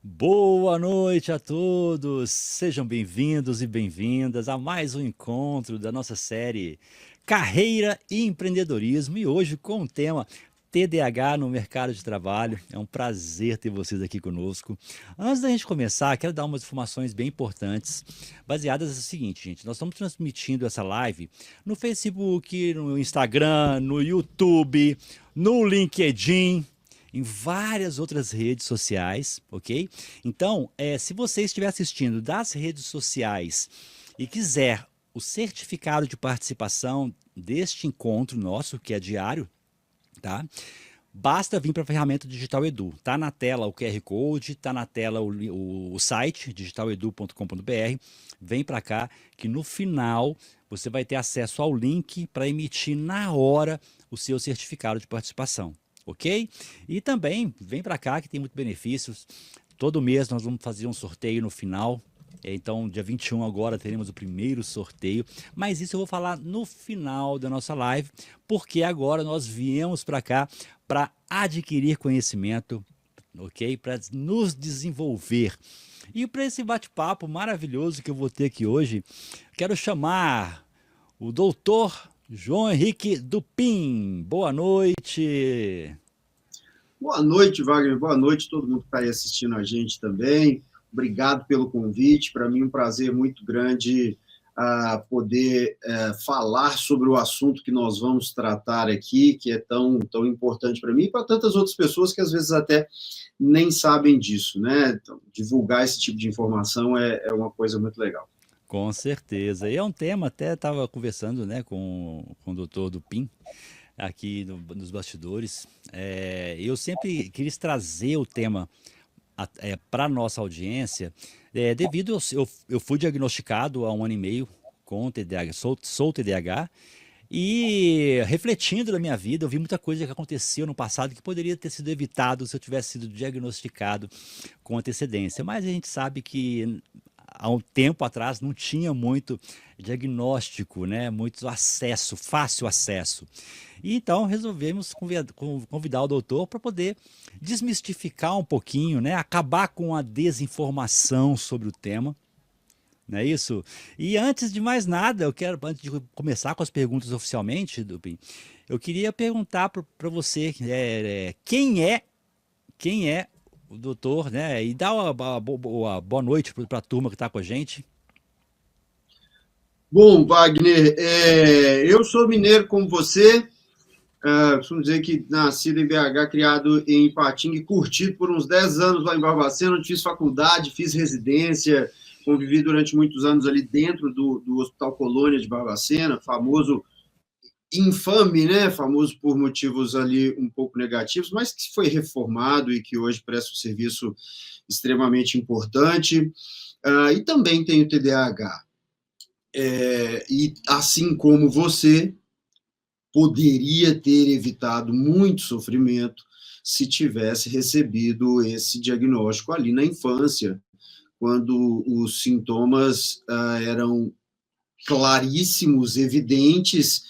Boa noite a todos, sejam bem-vindos e bem-vindas a mais um encontro da nossa série Carreira e Empreendedorismo e hoje com o tema TDAH no mercado de trabalho. É um prazer ter vocês aqui conosco. Antes da gente começar, quero dar umas informações bem importantes, baseadas no seguinte, gente. Nós estamos transmitindo essa live no Facebook, no Instagram, no YouTube, no LinkedIn, em várias outras redes sociais, ok? Então, se você estiver assistindo das redes sociais e quiser o certificado de participação deste encontro nosso, que é diário, tá? Basta vir para a ferramenta Digital Edu. Tá na tela o QR Code, tá na tela o site digitaledu.com.br. Vem para cá que no final você vai ter acesso ao link para emitir na hora o seu certificado de participação, ok? E também vem para cá que tem muitos benefícios. Todo mês nós vamos fazer um sorteio no final. Então, dia 21 agora teremos o primeiro sorteio, mas isso eu vou falar no final da nossa live, porque agora nós viemos para cá para adquirir conhecimento, ok? Para nos desenvolver. E para esse bate-papo maravilhoso que eu vou ter aqui hoje, quero chamar o doutor João Henrique Dupin. Boa noite. Boa noite, Wagner. Boa noite, todo mundo que está aí assistindo a gente também. Obrigado pelo convite. Para mim, um prazer muito grande poder falar sobre o assunto que nós vamos tratar aqui, que é tão importante para mim e para tantas outras pessoas que às vezes até nem sabem disso, né? Então, divulgar esse tipo de informação é uma coisa muito legal. Com certeza. E é um tema, até estava conversando, né, com o doutor Dupin, aqui nos bastidores. Eu sempre quis trazer o tema para a nossa audiência, devido eu fui diagnosticado há um ano e meio com TDAH, sou TDAH, e refletindo na minha vida, eu vi muita coisa que aconteceu no passado que poderia ter sido evitado se eu tivesse sido diagnosticado com antecedência. Mas a gente sabe que há um tempo atrás não tinha muito diagnóstico, né? Muito acesso, fácil acesso. E então resolvemos convidar o doutor para poder desmistificar um pouquinho, né? Acabar com a desinformação sobre o tema. Não é isso? E antes de mais nada, antes de começar com as perguntas oficialmente, Dupin, eu queria perguntar para você quem é o doutor, né? E dá uma boa noite para a turma que está com a gente. Bom, Wagner, eu sou mineiro como você. Costumo dizer que nascido em BH, criado em Ipatinga e curtido por uns 10 anos lá em Barbacena, onde fiz faculdade, fiz residência, convivi durante muitos anos ali dentro do Hospital Colônia de Barbacena, famoso, infame, né? Famoso por motivos ali um pouco negativos, mas que foi reformado e que hoje presta um serviço extremamente importante. E também tenho TDAH. E assim como você, poderia ter evitado muito sofrimento se tivesse recebido esse diagnóstico ali na infância, quando os sintomas eram claríssimos, evidentes,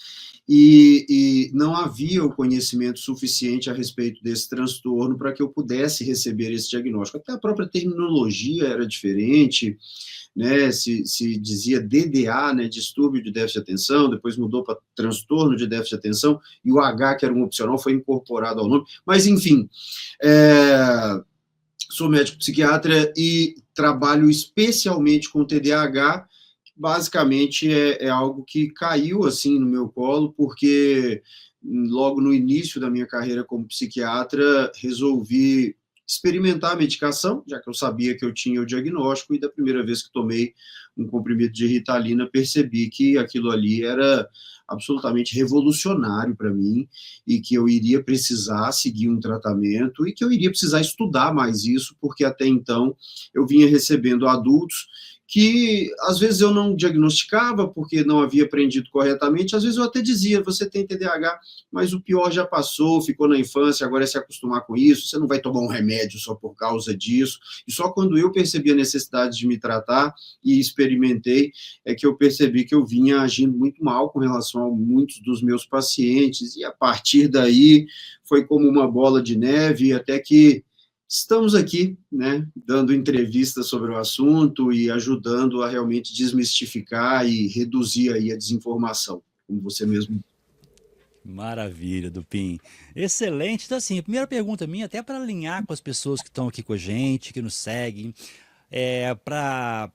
e não havia o conhecimento suficiente a respeito desse transtorno para que eu pudesse receber esse diagnóstico. Até a própria terminologia era diferente, né, se dizia DDA, né, distúrbio de déficit de atenção, depois mudou para transtorno de déficit de atenção, e o H, que era um opcional, foi incorporado ao nome. Mas, enfim, sou médico psiquiatra e trabalho especialmente com TDAH. Basicamente, é algo que caiu assim no meu colo, porque logo no início da minha carreira como psiquiatra, resolvi experimentar a medicação, já que eu sabia que eu tinha o diagnóstico, e da primeira vez que tomei um comprimido de Ritalina, percebi que aquilo ali era absolutamente revolucionário para mim, e que eu iria precisar seguir um tratamento, e que eu iria precisar estudar mais isso, porque até então eu vinha recebendo adultos que às vezes eu não diagnosticava porque não havia aprendido corretamente, às vezes eu até dizia, você tem TDAH, mas o pior já passou, ficou na infância, agora é se acostumar com isso, você não vai tomar um remédio só por causa disso, e só quando eu percebi a necessidade de me tratar e experimentei, é que eu percebi que eu vinha agindo muito mal com relação a muitos dos meus pacientes, e a partir daí foi como uma bola de neve, até que estamos aqui, né, dando entrevistas sobre o assunto e ajudando a realmente desmistificar e reduzir aí a desinformação, como você mesmo. Maravilha, Dupin. Excelente. Então, assim, a primeira pergunta minha, até para alinhar com as pessoas que estão aqui com a gente, que nos seguem, para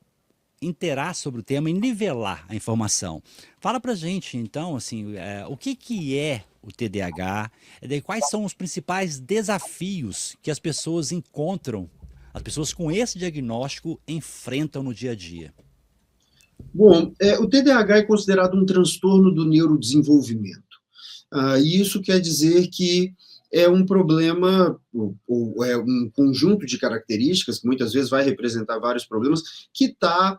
interar sobre o tema e nivelar a informação. Fala pra gente, então, assim, o que que é o TDAH, daí quais são os principais desafios que as pessoas encontram, as pessoas com esse diagnóstico enfrentam no dia a dia? Bom, o TDAH é considerado um transtorno do neurodesenvolvimento. E isso quer dizer que é um problema, ou é um conjunto de características, que muitas vezes vai representar vários problemas, que está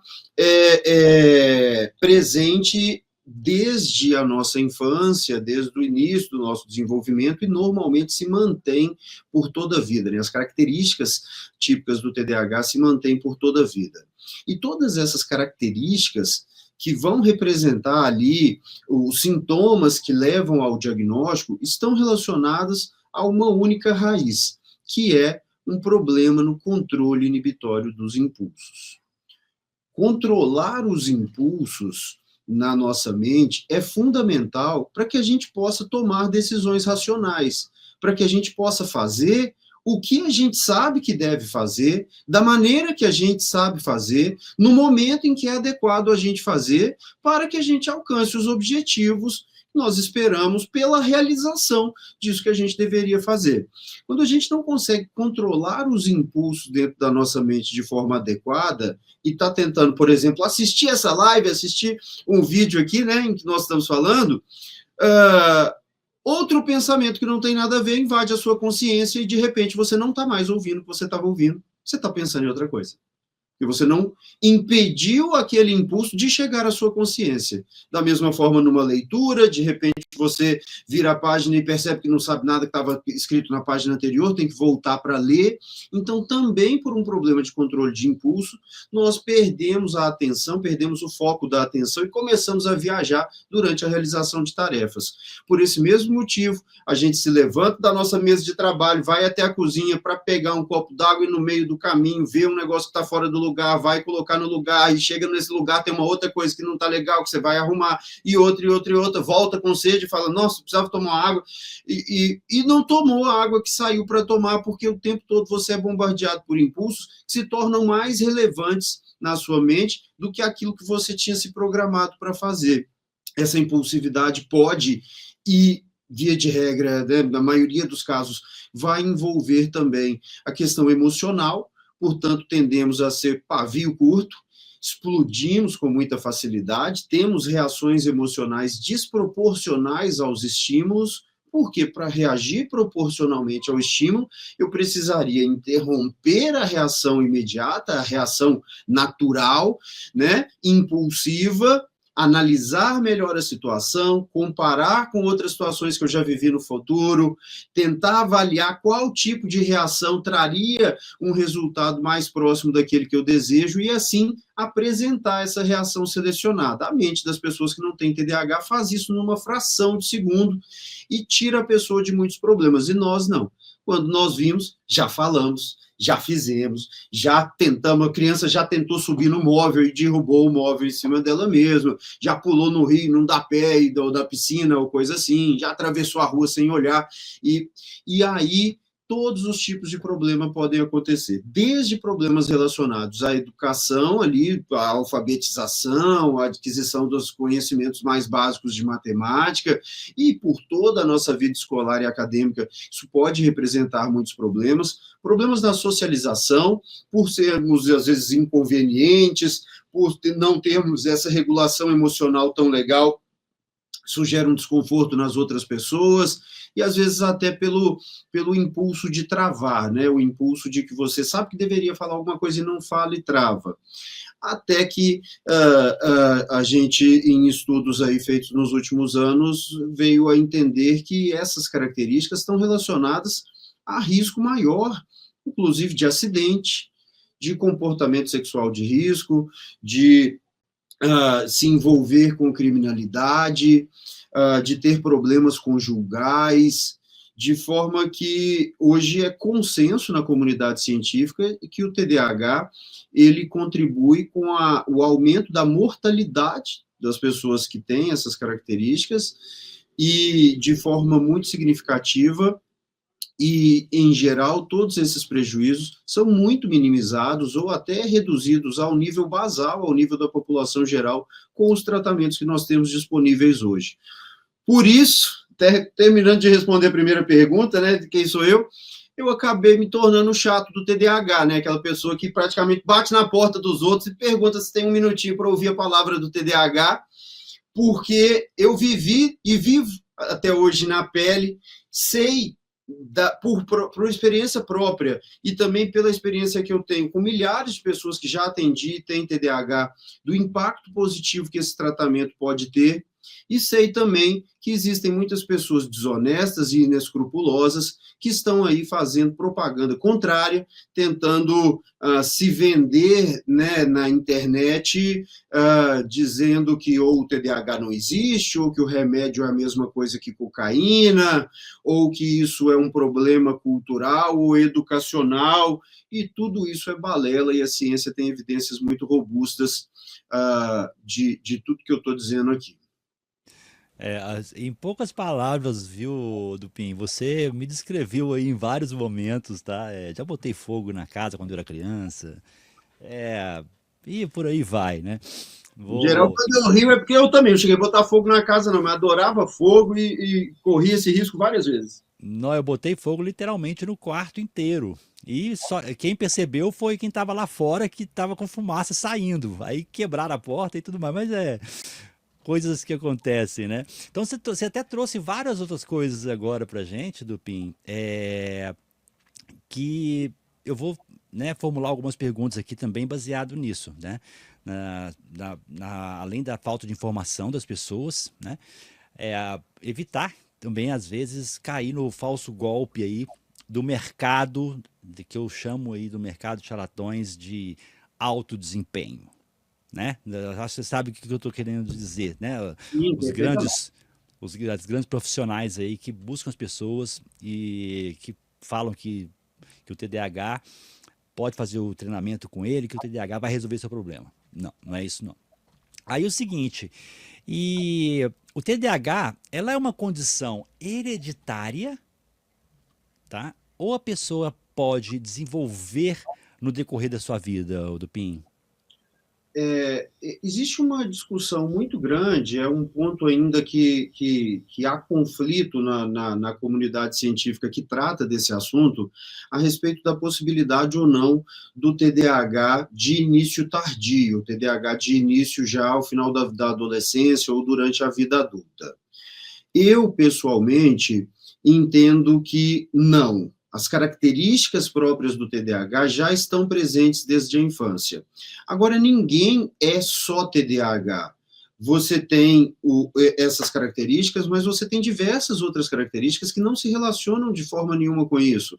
presente desde a nossa infância, desde o início do nosso desenvolvimento, e normalmente se mantém por toda a vida, né? As características típicas do TDAH se mantêm por toda a vida. E todas essas características que vão representar ali os sintomas que levam ao diagnóstico estão relacionadas a uma única raiz, que é um problema no controle inibitório dos impulsos. Controlar os impulsos na nossa mente é fundamental para que a gente possa tomar decisões racionais, para que a gente possa fazer o que a gente sabe que deve fazer, da maneira que a gente sabe fazer, no momento em que é adequado a gente fazer, para que a gente alcance os objetivos que nós esperamos pela realização disso que a gente deveria fazer. Quando a gente não consegue controlar os impulsos dentro da nossa mente de forma adequada, e está tentando, por exemplo, assistir essa live, assistir um vídeo aqui, né, em que nós estamos falando, outro pensamento que não tem nada a ver invade a sua consciência e, de repente, você não está mais ouvindo o que você estava ouvindo, você está pensando em outra coisa. E você não impediu aquele impulso de chegar à sua consciência. Da mesma forma, numa leitura, de repente você vira a página e percebe que não sabe nada que estava escrito na página anterior, tem que voltar para ler. Então, também por um problema de controle de impulso, nós perdemos a atenção, perdemos o foco da atenção e começamos a viajar durante a realização de tarefas. Por esse mesmo motivo, a gente se levanta da nossa mesa de trabalho, vai até a cozinha para pegar um copo d'água e no meio do caminho vê um negócio que está fora do lugar, vai colocar no lugar, e chega nesse lugar, tem uma outra coisa que não está legal, que você vai arrumar, e outra, volta com sede e fala, nossa, precisava tomar água, e não tomou a água que saiu para tomar, porque o tempo todo você é bombardeado por impulsos que se tornam mais relevantes na sua mente do que aquilo que você tinha se programado para fazer. Essa impulsividade pode, e via de regra, né, na maioria dos casos, vai envolver também a questão emocional. Portanto, tendemos a ser pavio curto, explodimos com muita facilidade, temos reações emocionais desproporcionais aos estímulos, porque para reagir proporcionalmente ao estímulo, eu precisaria interromper a reação imediata, a reação natural, né, impulsiva, analisar melhor a situação, comparar com outras situações que eu já vivi no futuro, tentar avaliar qual tipo de reação traria um resultado mais próximo daquele que eu desejo e, assim, apresentar essa reação selecionada. A mente das pessoas que não têm TDAH faz isso numa fração de segundo e tira a pessoa de muitos problemas, e nós não. Quando nós vimos, já falamos, já fizemos, já tentamos, a criança já tentou subir no móvel e derrubou o móvel em cima dela mesma, já pulou no rio, não dá pé ou da piscina ou coisa assim, já atravessou a rua sem olhar, e aí todos os tipos de problema podem acontecer, desde problemas relacionados à educação, ali, à alfabetização, à aquisição dos conhecimentos mais básicos de matemática, e por toda a nossa vida escolar e acadêmica, isso pode representar muitos problemas, problemas na socialização, por sermos, às vezes, inconvenientes, por não termos essa regulação emocional tão legal, isso gera um desconforto nas outras pessoas, e às vezes até pelo impulso de travar, né? O impulso de que você sabe que deveria falar alguma coisa e não fala e trava. Até que a gente, em estudos aí feitos nos últimos anos, veio a entender que essas características estão relacionadas a risco maior, inclusive de acidente, de comportamento sexual de risco, de se envolver com criminalidade, de ter problemas conjugais, de forma que hoje é consenso na comunidade científica que o TDAH ele contribui com o aumento da mortalidade das pessoas que têm essas características e, de forma muito significativa, e, em geral, todos esses prejuízos são muito minimizados ou até reduzidos ao nível basal, ao nível da população geral, com os tratamentos que nós temos disponíveis hoje. Por isso, terminando de responder a primeira pergunta, né, de quem sou eu acabei me tornando chato do TDAH, né, aquela pessoa que praticamente bate na porta dos outros e pergunta se tem um minutinho para ouvir a palavra do TDAH, porque eu vivi e vivo até hoje na pele, sei por experiência própria e também pela experiência que eu tenho com milhares de pessoas que já atendi e têm TDAH, do impacto positivo que esse tratamento pode ter, e sei também que existem muitas pessoas desonestas e inescrupulosas que estão aí fazendo propaganda contrária, tentando se vender, né, na internet, dizendo que ou o TDAH não existe, ou que o remédio é a mesma coisa que cocaína, ou que isso é um problema cultural ou educacional, e tudo isso é balela, e a ciência tem evidências muito robustas de tudo que eu estou dizendo aqui. Em poucas palavras, viu, Dupin, você me descreveu aí em vários momentos, tá? Já botei fogo na casa quando eu era criança, e por aí vai, né? Em geral, Vou, quando eu rio é porque eu também, não cheguei a botar fogo na casa não, mas adorava fogo e corri esse risco várias vezes. não, eu botei fogo literalmente no quarto inteiro. E só quem percebeu foi quem estava lá fora que estava com fumaça saindo. Aí quebraram a porta e tudo mais, mas coisas que acontecem, né? Então você até trouxe várias outras coisas agora pra gente, Dupin, que eu vou, né, formular algumas perguntas aqui também baseado nisso, né? Além da falta de informação das pessoas, né? Evitar também, às vezes, cair no falso golpe aí do mercado, que eu chamo aí do mercado de charlatões de alto desempenho, né? Eu acho que você sabe o que eu estou querendo dizer, né? Sim, Os perfeitamente. grandes, as grandes profissionais aí que buscam as pessoas e que falam que o TDAH pode fazer o treinamento com ele, que o TDAH vai resolver seu problema. Não, não é isso não. Aí o seguinte, e o TDAH, ela é uma condição hereditária, tá? Ou a pessoa pode desenvolver no decorrer da sua vida, Dupin? Existe uma discussão muito grande, é um ponto ainda que há conflito na comunidade científica que trata desse assunto, a respeito da possibilidade ou não do TDAH de início tardio, TDAH de início já ao final da adolescência ou durante a vida adulta. Eu, pessoalmente, entendo que não. As características próprias do TDAH já estão presentes desde a infância. Agora, ninguém é só TDAH. Você tem essas características, mas você tem diversas outras características que não se relacionam de forma nenhuma com isso.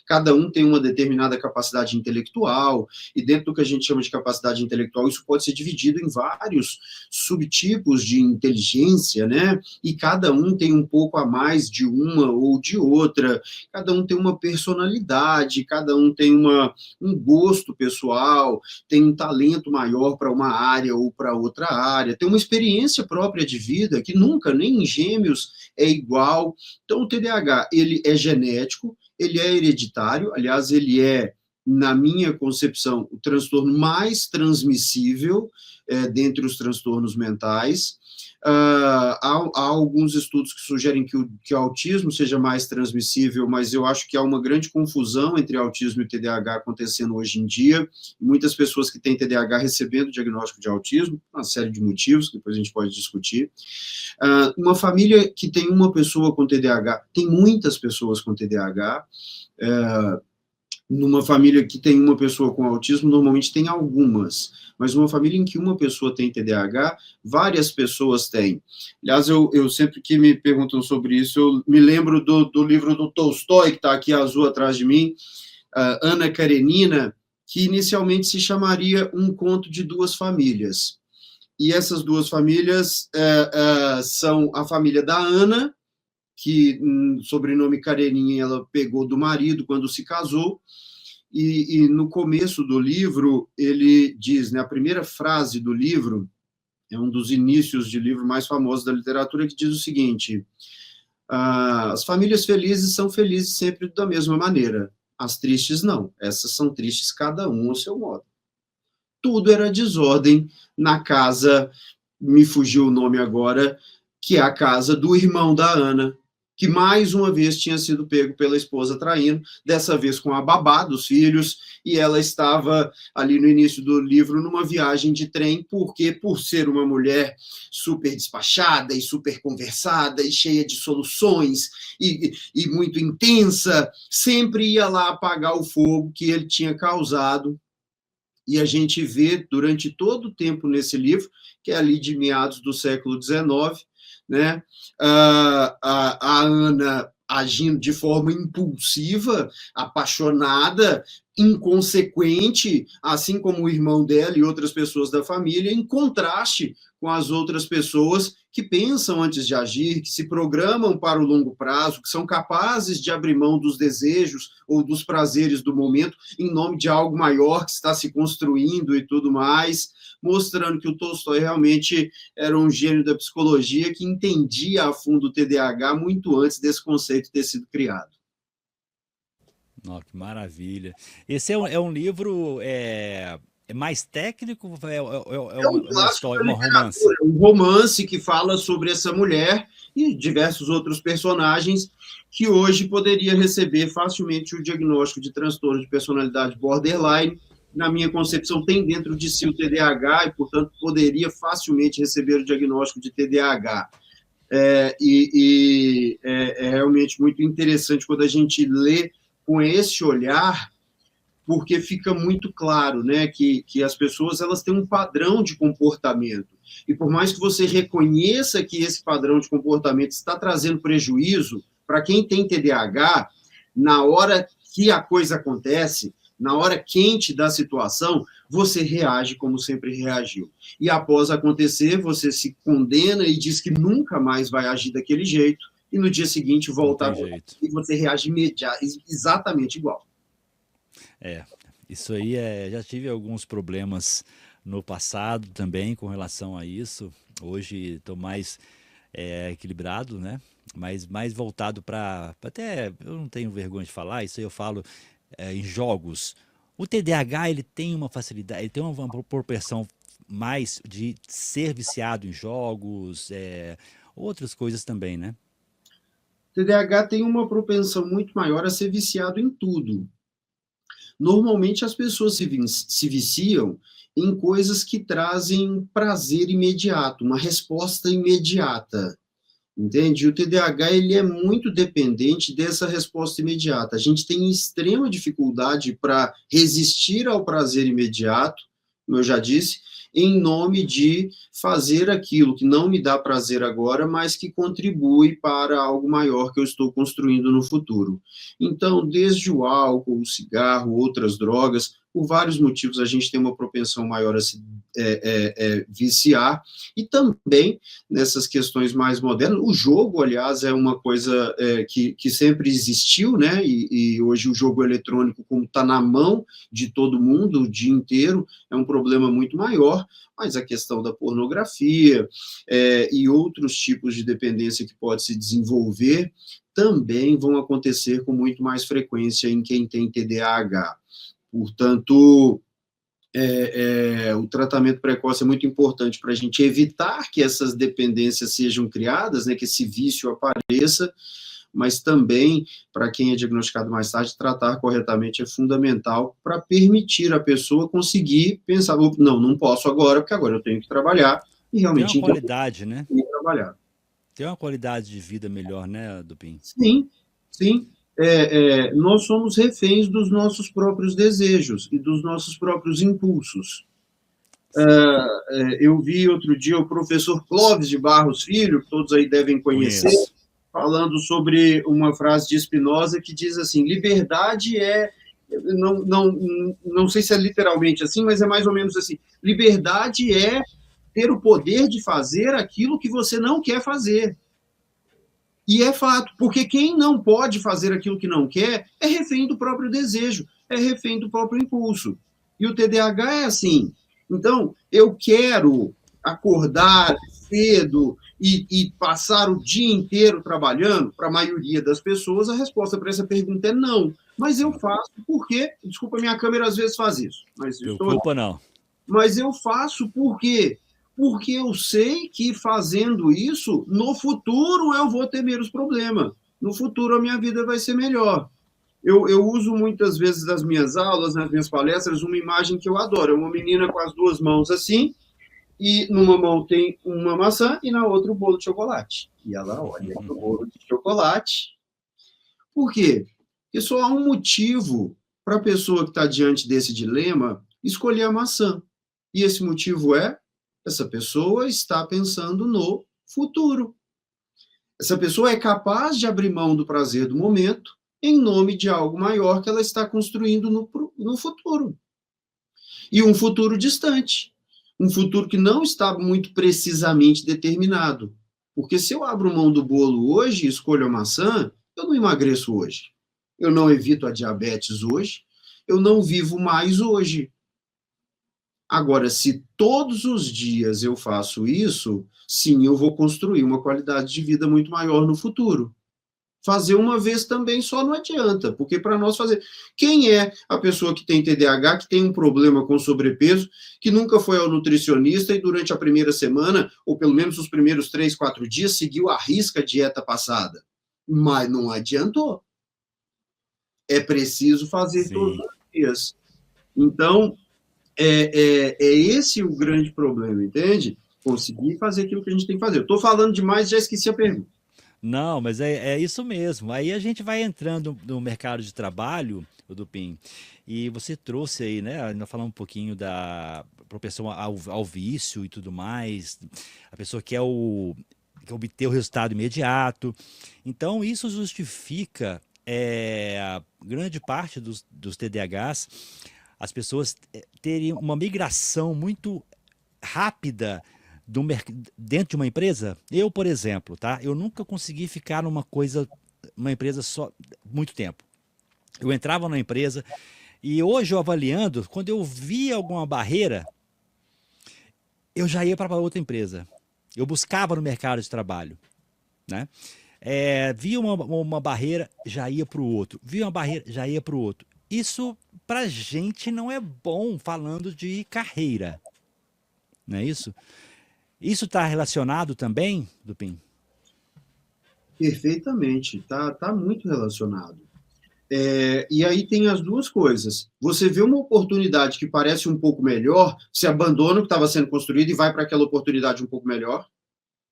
Cada um tem uma determinada capacidade intelectual, e dentro do que a gente chama de capacidade intelectual, isso pode ser dividido em vários subtipos de inteligência, né? E cada um tem um pouco a mais de uma ou de outra, cada um tem uma personalidade, cada um tem um gosto pessoal, tem um talento maior para uma área ou para outra área, tem uma experiência própria de vida que nunca, nem em gêmeos, é igual. Então, o TDAH, ele é genético, ele é hereditário, aliás, ele é, na minha concepção, o transtorno mais transmissível dentre os transtornos mentais. Há alguns estudos que sugerem que o autismo seja mais transmissível, mas eu acho que há uma grande confusão entre autismo e TDAH acontecendo hoje em dia. Muitas pessoas que têm TDAH recebendo diagnóstico de autismo, uma série de motivos, que depois a gente pode discutir. Uma família que tem uma pessoa com TDAH, tem muitas pessoas com TDAH. Numa família que tem uma pessoa com autismo, normalmente tem algumas, mas uma família em que uma pessoa tem TDAH, várias pessoas têm. Aliás, eu sempre que me perguntam sobre isso, eu me lembro do livro do Tolstói, que está aqui azul atrás de mim, Ana Karenina, que inicialmente se chamaria Um Conto de Duas Famílias. E essas duas famílias são a família da Ana, que sobrenome Karenin ela pegou do marido quando se casou, e no começo do livro ele diz, né, a primeira frase do livro, é um dos inícios de livro mais famosos da literatura, que diz o seguinte: as famílias felizes são felizes sempre da mesma maneira, as tristes não, essas são tristes cada um ao seu modo. Tudo era desordem na casa, me fugiu o nome agora, que é a casa do irmão da Ana, que mais uma vez tinha sido pego pela esposa traindo, dessa vez com a babá dos filhos, e ela estava ali no início do livro numa viagem de trem, porque por ser uma mulher super despachada e super conversada e cheia de soluções e muito intensa, sempre ia lá apagar o fogo que ele tinha causado. E a gente vê durante todo o tempo nesse livro, que é ali de meados do século XIX, né, a Ana agindo de forma impulsiva, apaixonada, inconsequente, assim como o irmão dela e outras pessoas da família, em contraste com as outras pessoas que pensam antes de agir, que se programam para o longo prazo, que são capazes de abrir mão dos desejos ou dos prazeres do momento em nome de algo maior que está se construindo e tudo mais, mostrando que o Tolstói realmente era um gênio da psicologia que entendia a fundo o TDAH muito antes desse conceito ter sido criado. Nossa, que maravilha. Esse é um livro é mais técnico? É um Uma clássico história, da um romance? literatura, um romance que fala sobre essa mulher e diversos outros personagens que hoje poderia receber facilmente o diagnóstico de transtorno de personalidade borderline. Na minha concepção, tem dentro de si o TDAH e, portanto, poderia facilmente receber o diagnóstico de TDAH. É realmente muito interessante quando a gente lê com esse olhar, porque fica muito claro, né, que as pessoas elas têm um padrão de comportamento. E por mais que você reconheça que esse padrão de comportamento está trazendo prejuízo, para quem tem TDAH, na hora que a coisa acontece, na hora quente da situação, você reage como sempre reagiu. E após acontecer, você se condena e diz que nunca mais vai agir daquele jeito, e no dia seguinte volta e você reage exatamente igual. Isso aí já tive alguns problemas no passado também com relação a isso. Hoje estou mais equilibrado, né? Mas mais voltado para até eu não tenho vergonha de falar isso aí, eu falo em jogos. O TDAH ele tem uma facilidade, ele tem uma proporção mais de ser viciado em jogos, outras coisas também, né? O TDAH tem uma propensão muito maior a ser viciado em tudo. Normalmente as pessoas se viciam em coisas que trazem prazer imediato, uma resposta imediata, entende? O TDAH ele é muito dependente dessa resposta imediata. A gente tem extrema dificuldade para resistir ao prazer imediato, como eu já disse, em nome de fazer aquilo que não me dá prazer agora, mas que contribui para algo maior que eu estou construindo no futuro. Então, desde o álcool, o cigarro, outras drogas, por vários motivos a gente tem uma propensão maior a se viciar, e também nessas questões mais modernas, o jogo, aliás, é uma coisa que sempre existiu, né, e hoje o jogo eletrônico, como está na mão de todo mundo o dia inteiro, é um problema muito maior, mas a questão da pornografia e outros tipos de dependência que pode se desenvolver também vão acontecer com muito mais frequência em quem tem TDAH. Portanto, o tratamento precoce é muito importante para a gente evitar que essas dependências sejam criadas, né, que esse vício apareça, mas também, para quem é diagnosticado mais tarde, tratar corretamente é fundamental para permitir a pessoa conseguir pensar, não posso agora, porque agora eu tenho que trabalhar, e realmente... Tem uma qualidade, né? Trabalhar. Tem uma qualidade de vida melhor, né, Dupin? Sim, sim. Nós somos reféns dos nossos próprios desejos e dos nossos próprios impulsos. Eu vi outro dia o professor Clóvis de Barros Filho, que todos aí devem conhecer, falando sobre uma frase de Spinoza que diz assim, liberdade não sei se é literalmente assim, mas é mais ou menos assim, liberdade é ter o poder de fazer aquilo que você não quer fazer. E é fato, porque quem não pode fazer aquilo que não quer é refém do próprio desejo, é refém do próprio impulso. E o TDAH é assim. Então, eu quero acordar cedo e passar o dia inteiro trabalhando. Para a maioria das pessoas, a resposta para essa pergunta é não. Mas eu faço porque, desculpa, minha câmera às vezes faz isso, mas Preocupa não. mas eu faço por quê? Porque eu sei que fazendo isso, no futuro eu vou ter menos problema. No futuro a minha vida vai ser melhor. Eu uso muitas vezes nas minhas aulas, nas minhas palestras, uma imagem que eu adoro. É uma menina com as duas mãos assim, e numa mão tem uma maçã e na outra o bolo de chocolate. E ela olha para o bolo de chocolate. Por quê? Porque só há um motivo para a pessoa que está diante desse dilema escolher a maçã. E esse motivo é: essa pessoa está pensando no futuro. Essa pessoa é capaz de abrir mão do prazer do momento em nome de algo maior que ela está construindo no futuro. E um futuro distante. Um futuro que não está muito precisamente determinado. Porque se eu abro mão do bolo hoje e escolho a maçã, eu não emagreço hoje. Eu não evito a diabetes hoje. Eu não vivo mais hoje. Agora, se todos os dias eu faço isso, sim, eu vou construir uma qualidade de vida muito maior no futuro. Fazer uma vez também só não adianta, porque para nós fazer. Quem é a pessoa que tem TDAH, que tem um problema com sobrepeso, que nunca foi ao nutricionista e durante a primeira semana, ou pelo menos os primeiros 3, 4 dias, seguiu à risca a dieta passada? Mas não adiantou. É preciso fazer todos Sim. os dias. Então, é esse o grande problema, entende? Conseguir fazer aquilo que a gente tem que fazer. Eu estou falando demais, já esqueci a pergunta. Não, mas é isso mesmo. Aí a gente vai entrando no mercado de trabalho, o Dupin, e você trouxe aí, né? Ainda falar um pouquinho da propensão ao vício e tudo mais. A pessoa quer obter o resultado imediato. Então, isso justifica grande parte dos TDAHs, as pessoas terem uma migração muito rápida dentro de uma empresa. Eu, por exemplo, tá? Eu nunca consegui ficar uma empresa só muito tempo. Eu entrava na empresa e hoje eu avaliando, quando eu via alguma barreira, eu já ia para outra empresa. Eu buscava no mercado de trabalho, né? Via uma barreira, já ia para o outro. Via uma barreira, já ia para o outro. Isso para gente não é bom falando de carreira, não é isso? Isso está relacionado também, Dupin? Perfeitamente, tá muito relacionado. E aí tem as duas coisas. Você vê uma oportunidade que parece um pouco melhor, você abandona o que estava sendo construído e vai para aquela oportunidade um pouco melhor.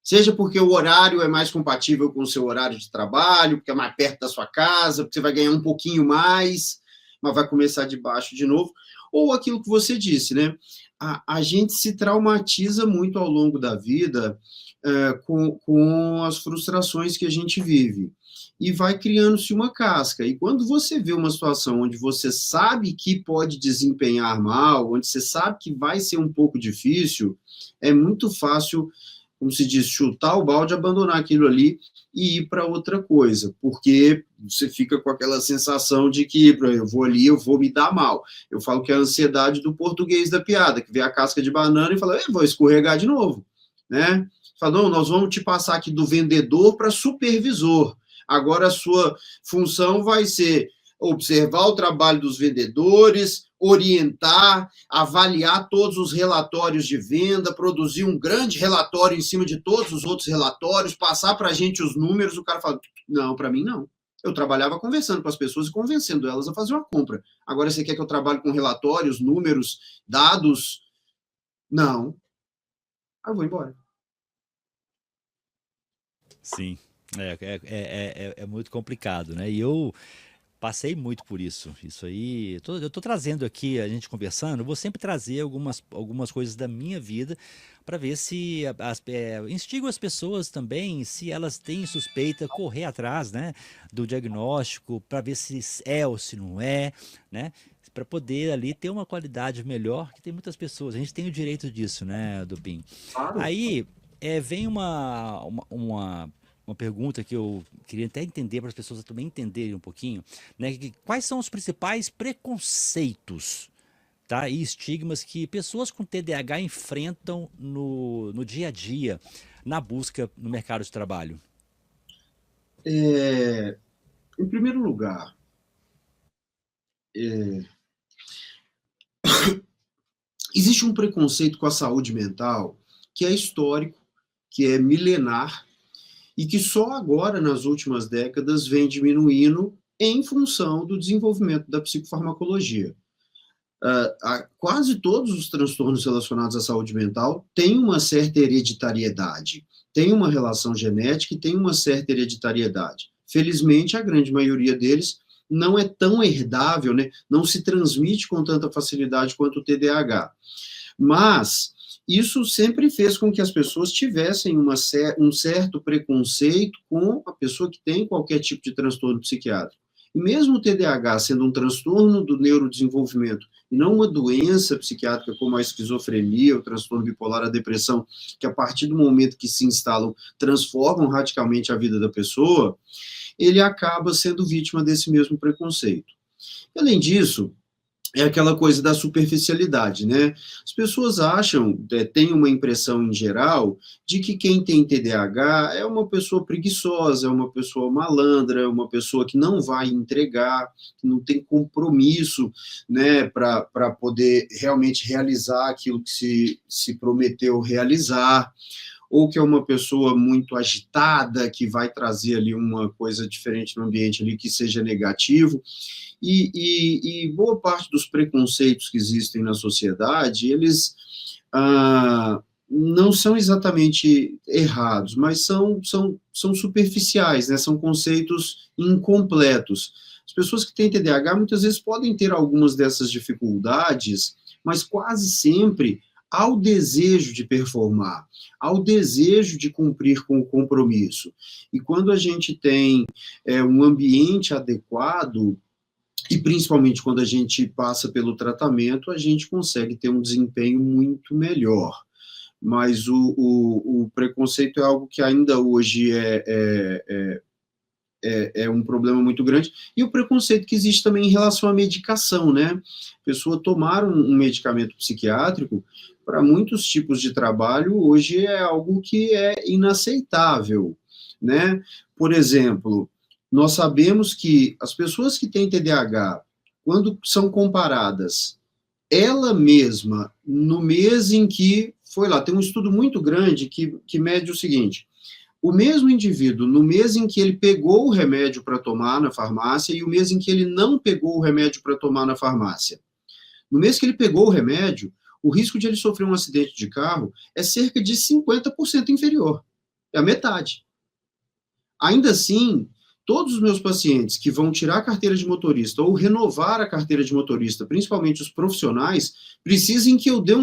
Seja porque o horário é mais compatível com o seu horário de trabalho, porque é mais perto da sua casa, porque você vai ganhar um pouquinho mais, mas vai começar de baixo de novo. Ou aquilo que você disse, né? A gente se traumatiza muito ao longo da vida com as frustrações que a gente vive. E vai criando-se uma casca. E quando você vê uma situação onde você sabe que pode desempenhar mal, onde você sabe que vai ser um pouco difícil, é muito fácil, como se diz, chutar o balde, abandonar aquilo ali e ir para outra coisa, porque você fica com aquela sensação de que eu vou ali, eu vou me dar mal. Eu falo que é a ansiedade do português da piada, que vê a casca de banana e fala, eu vou escorregar de novo, né? Fala, não, nós vamos te passar aqui do vendedor para supervisor. Agora a sua função vai ser observar o trabalho dos vendedores, orientar, avaliar todos os relatórios de venda, produzir um grande relatório em cima de todos os outros relatórios, passar para a gente os números. O cara fala, não, para mim não. Eu trabalhava conversando com as pessoas e convencendo elas a fazer uma compra. Agora você quer que eu trabalhe com relatórios, números, dados? Não. Aí eu vou embora. Sim, é muito complicado, né? E eu passei muito por isso. Isso aí, eu tô trazendo aqui, a gente conversando, eu vou sempre trazer algumas coisas da minha vida para ver se instigo as pessoas também, se elas têm suspeita, correr atrás, né, do diagnóstico, para ver se é ou se não é, né? Para poder ali ter uma qualidade melhor, que tem muitas pessoas, a gente tem o direito disso, né, Dupin? Claro. Aí vem uma uma pergunta que eu queria até entender para as pessoas também entenderem um pouquinho, né? Quais são os principais preconceitos, tá? E estigmas que pessoas com TDAH enfrentam no dia a dia, na busca no mercado de trabalho? Em primeiro lugar, existe um preconceito com a saúde mental que é histórico, que é milenar e que só agora, nas últimas décadas, vem diminuindo em função do desenvolvimento da psicofarmacologia. Quase todos os transtornos relacionados à saúde mental têm uma certa hereditariedade, têm uma relação genética e têm uma certa hereditariedade. Felizmente, a grande maioria deles não é tão herdável, né? Não se transmite com tanta facilidade quanto o TDAH. Mas isso sempre fez com que as pessoas tivessem um certo preconceito com a pessoa que tem qualquer tipo de transtorno psiquiátrico. E mesmo o TDAH sendo um transtorno do neurodesenvolvimento e não uma doença psiquiátrica como a esquizofrenia, o transtorno bipolar, a depressão, que a partir do momento que se instalam, transformam radicalmente a vida da pessoa, ele acaba sendo vítima desse mesmo preconceito. Além disso, é aquela coisa da superficialidade, né? As pessoas acham, têm uma impressão em geral, de que quem tem TDAH é uma pessoa preguiçosa, é uma pessoa malandra, é uma pessoa que não vai entregar, que não tem compromisso, né, para poder realmente realizar aquilo que se prometeu realizar, ou que é uma pessoa muito agitada, que vai trazer ali uma coisa diferente no ambiente ali que seja negativo. E boa parte dos preconceitos que existem na sociedade, eles não são exatamente errados, mas são superficiais, né? São conceitos incompletos. As pessoas que têm TDAH muitas vezes podem ter algumas dessas dificuldades, mas quase sempre ao desejo de performar, ao desejo de cumprir com o compromisso. E quando a gente tem um ambiente adequado, e principalmente quando a gente passa pelo tratamento, a gente consegue ter um desempenho muito melhor. Mas o preconceito é algo que ainda hoje é um problema muito grande. E o preconceito que existe também em relação à medicação, né? A pessoa tomar um medicamento psiquiátrico, para muitos tipos de trabalho, hoje é algo que é inaceitável, né? Por exemplo, nós sabemos que as pessoas que têm TDAH, quando são comparadas, ela mesma, no mês em que foi lá, tem um estudo muito grande que mede o seguinte: o mesmo indivíduo, no mês em que ele pegou o remédio para tomar na farmácia e o mês em que ele não pegou o remédio para tomar na farmácia. No mês que ele pegou o remédio, o risco de ele sofrer um acidente de carro é cerca de 50% inferior. É a metade. Ainda assim, todos os meus pacientes que vão tirar a carteira de motorista ou renovar a carteira de motorista, principalmente os profissionais, precisam que eu dê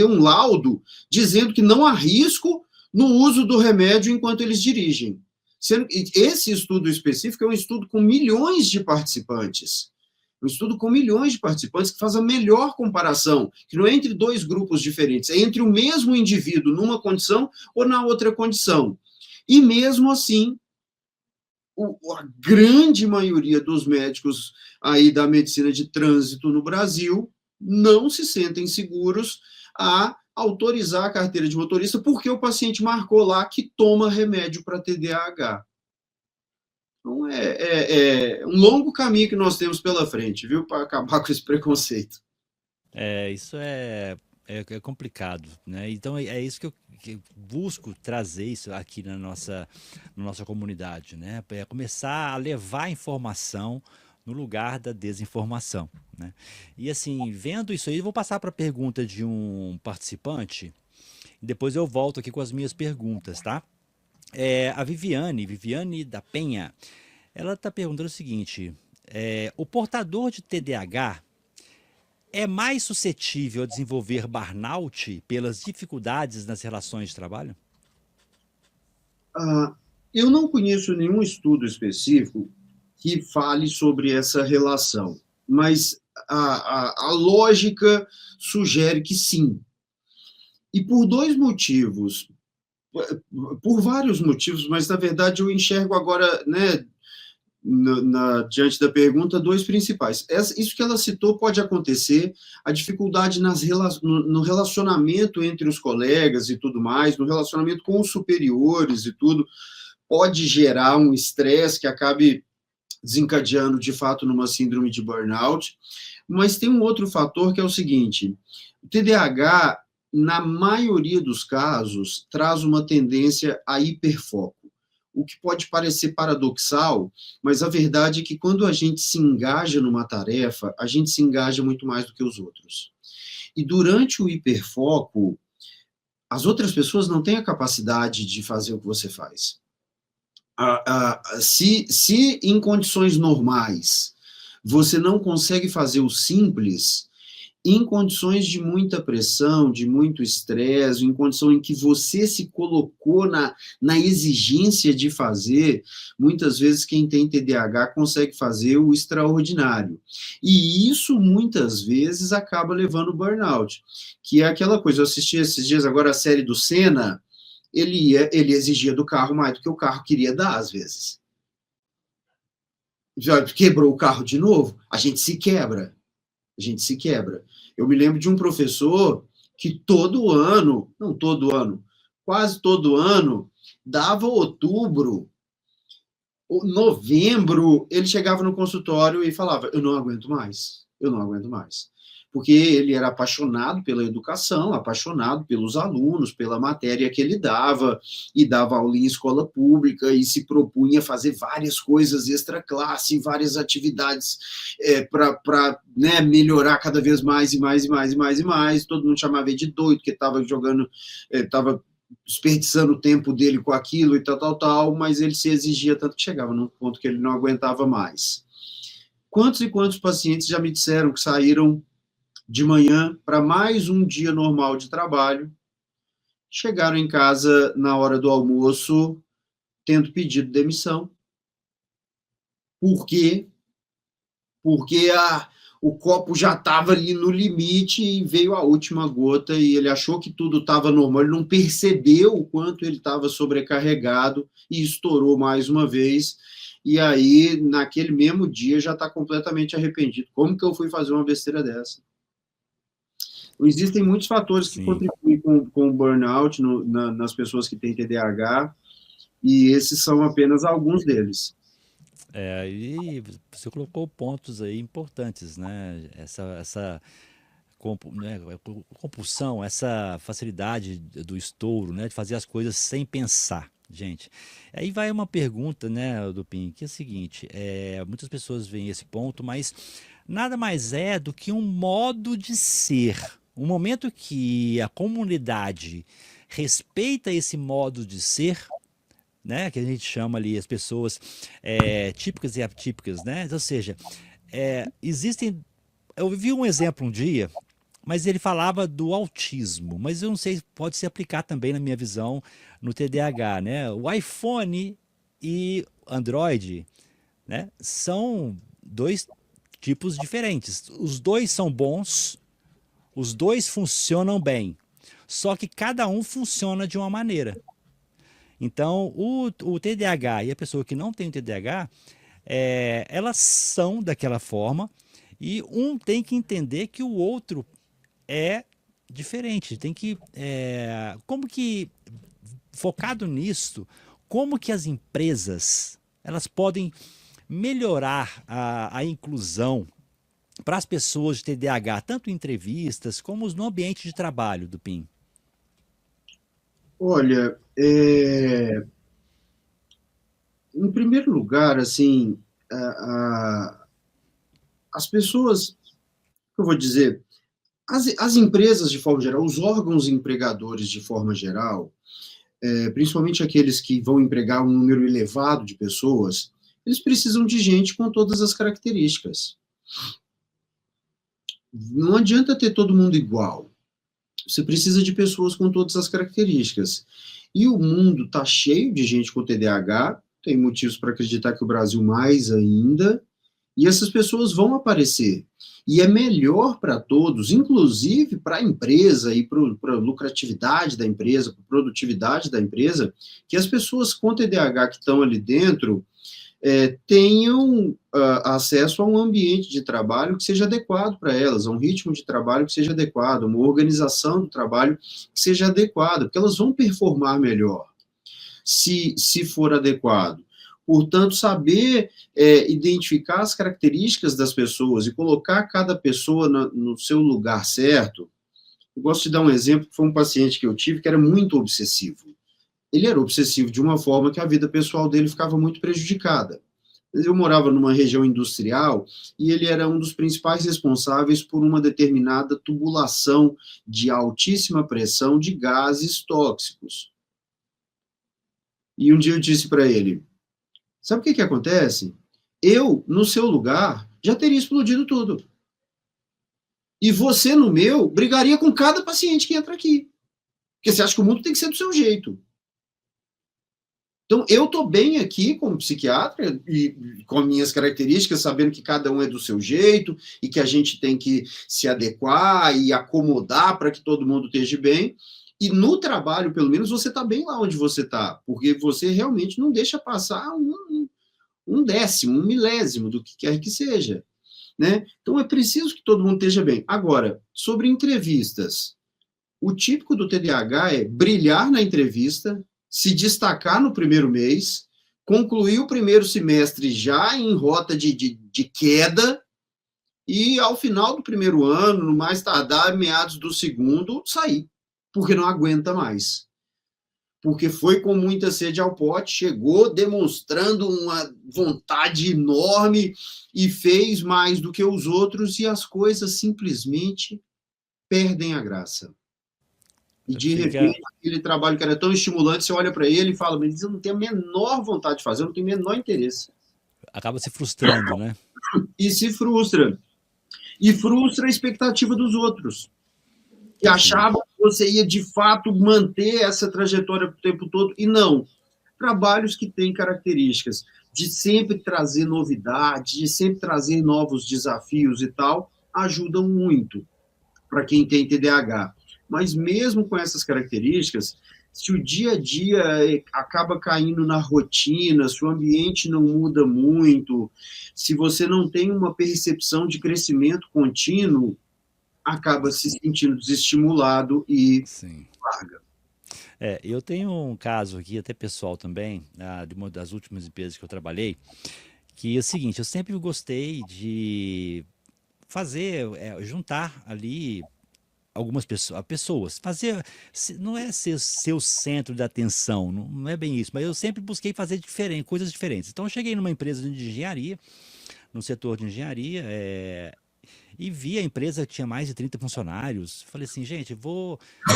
um laudo dizendo que não há risco no uso do remédio enquanto eles dirigem. Esse estudo específico é um estudo com milhões de participantes. Um estudo com milhões de participantes que faz a melhor comparação, que não é entre dois grupos diferentes, é entre o mesmo indivíduo numa condição ou na outra condição. E mesmo assim, a grande maioria dos médicos aí da medicina de trânsito no Brasil não se sentem seguros a autorizar a carteira de motorista porque o paciente marcou lá que toma remédio para TDAH. Então, é um longo caminho que nós temos pela frente, viu, para acabar com esse preconceito. Isso é complicado, né? Então é isso que eu busco trazer isso aqui na nossa comunidade, né? É começar a levar informação no lugar da desinformação, né? E assim, vendo isso aí, eu vou passar para a pergunta de um participante e depois eu volto aqui com as minhas perguntas, tá? A Viviane da Penha, ela está perguntando o seguinte: o portador de TDAH é mais suscetível a desenvolver burnout pelas dificuldades nas relações de trabalho? Eu não conheço nenhum estudo específico que fale sobre essa relação, mas a lógica sugere que sim. E por dois motivos. por vários motivos, mas na verdade eu enxergo agora, né, diante da pergunta, dois principais. Isso que ela citou pode acontecer, a dificuldade no relacionamento entre os colegas e tudo mais, no relacionamento com os superiores e tudo, pode gerar um estresse que acabe desencadeando, de fato, numa síndrome de burnout. Mas tem um outro fator que é o seguinte: o TDAH, na maioria dos casos, traz uma tendência a hiperfoco. O que pode parecer paradoxal, mas a verdade é que quando a gente se engaja numa tarefa, a gente se engaja muito mais do que os outros. E durante o hiperfoco, as outras pessoas não têm a capacidade de fazer o que você faz. Se em condições normais você não consegue fazer o simples, em condições de muita pressão, de muito estresse, em condição em que você se colocou na exigência de fazer, muitas vezes quem tem TDAH consegue fazer o extraordinário. E isso, muitas vezes, acaba levando burnout, que é aquela coisa, eu assisti esses dias agora a série do Senna, ele exigia do carro mais do que o carro queria dar, às vezes. Já quebrou o carro de novo? A gente se quebra. A gente se quebra. Eu me lembro de um professor que todo ano, não todo ano, quase todo ano, dava outubro, novembro, ele chegava no consultório e falava, eu não aguento mais, eu não aguento mais. Porque ele era apaixonado pela educação, apaixonado pelos alunos, pela matéria que ele dava, e dava aula em escola pública, e se propunha fazer várias coisas extra-classe, várias atividades para né, melhorar cada vez mais e mais e mais e mais e mais. Todo mundo chamava ele de doido, porque estava jogando, estava desperdiçando o tempo dele com aquilo e tal, mas ele se exigia tanto que chegava num ponto que ele não aguentava mais. Quantos e quantos pacientes já me disseram que saíram de manhã para mais um dia normal de trabalho, chegaram em casa na hora do almoço, tendo pedido demissão. Por quê? Porque o copo já estava ali no limite e veio a última gota e ele achou que tudo estava normal, ele não percebeu o quanto ele estava sobrecarregado e estourou mais uma vez. E aí, naquele mesmo dia, já está completamente arrependido. Como que eu fui fazer uma besteira dessa? Existem muitos fatores que contribuem com o burnout nas pessoas que têm TDAH, e esses são apenas alguns deles. E você colocou pontos aí importantes, né? Essa compulsão, essa facilidade do estouro, né? De fazer as coisas sem pensar, gente. Aí vai uma pergunta, né, Dupin, que é o seguinte: muitas pessoas veem esse ponto, mas nada mais é do que um modo de ser. Um momento que a comunidade respeita esse modo de ser, né, que a gente chama ali as pessoas típicas e atípicas, né? Ou seja, existem. Eu vi um exemplo um dia, mas ele falava do autismo, mas eu não sei, pode se aplicar também na minha visão no TDAH, né? O iPhone e Android, né, são dois tipos diferentes. Os dois são bons, os dois funcionam bem, só que cada um funciona de uma maneira. Então, o TDAH e a pessoa que não tem o TDAH, elas são daquela forma e um tem que entender que o outro é diferente. Tem que, como que, focado nisso, como que as empresas elas podem melhorar a inclusão para as pessoas de TDAH, tanto em entrevistas como no ambiente de trabalho, do PIN? Olha, em primeiro lugar, assim, as pessoas, eu vou dizer, as empresas de forma geral, os órgãos empregadores de forma geral, principalmente aqueles que vão empregar um número elevado de pessoas, eles precisam de gente com todas as características. Não adianta ter todo mundo igual. Você precisa de pessoas com todas as características. E o mundo está cheio de gente com TDAH, tem motivos para acreditar que o Brasil mais ainda, E essas pessoas vão aparecer. E é melhor para todos, inclusive para a empresa e para a lucratividade da empresa, para a produtividade da empresa, que as pessoas com TDAH que estão ali dentro tenham acesso a um ambiente de trabalho que seja adequado para elas, a um ritmo de trabalho que seja adequado, uma organização do trabalho que seja adequada, porque elas vão performar melhor se for adequado. Portanto, saber identificar as características das pessoas e colocar cada pessoa no seu lugar certo. Eu gosto de dar um exemplo, que foi um paciente que eu tive que era muito obsessivo. Ele era obsessivo de uma forma que a vida pessoal dele ficava muito prejudicada. Eu morava numa região industrial e ele era um dos principais responsáveis por uma determinada tubulação de altíssima pressão de gases tóxicos. E um dia eu disse para ele, sabe o que acontece? Eu, no seu lugar, já teria explodido tudo. E você, no meu, brigaria com cada paciente que entra aqui. Porque você acha que o mundo tem que ser do seu jeito. Então, eu estou bem aqui como psiquiatra e com minhas características, sabendo que cada um é do seu jeito e que a gente tem que se adequar e acomodar para que todo mundo esteja bem. E no trabalho, pelo menos, você está bem lá onde você está, porque você realmente não deixa passar um décimo, um milésimo do que quer que seja. Né? Então, é preciso que todo mundo esteja bem. Agora, sobre entrevistas, o típico do TDAH é brilhar na entrevista, se destacar no primeiro mês, concluir o primeiro semestre já em rota de queda, e ao final do primeiro ano, no mais tardar, meados do segundo, sair, porque não aguenta mais. Porque foi com muita sede ao pote, chegou demonstrando uma vontade enorme e fez mais do que os outros, e as coisas simplesmente perdem a graça. E de repente, aquele trabalho que era tão estimulante, você olha para ele e fala, mas eu não tenho a menor vontade de fazer, eu não tenho o menor interesse. Acaba se frustrando, né? E se frustra. E frustra a expectativa dos outros. E achava que você ia, de fato, manter essa trajetória o tempo todo, e não. Trabalhos que têm características de sempre trazer novidades, de sempre trazer novos desafios e tal, ajudam muito para quem tem TDAH. Mas mesmo com essas características, se o dia a dia acaba caindo na rotina, se o ambiente não muda muito, se você não tem uma percepção de crescimento contínuo, acaba se sentindo desestimulado e larga. Eu tenho um caso aqui, até pessoal também, de uma das últimas empresas que eu trabalhei, que é o seguinte, eu sempre gostei de fazer, juntar ali algumas pessoas, fazer, não é ser o centro da atenção, não é bem isso, mas eu sempre busquei fazer coisas diferentes. Então eu cheguei numa empresa de engenharia, no setor de engenharia, e vi a empresa que tinha mais de 30 funcionários. Falei assim, gente,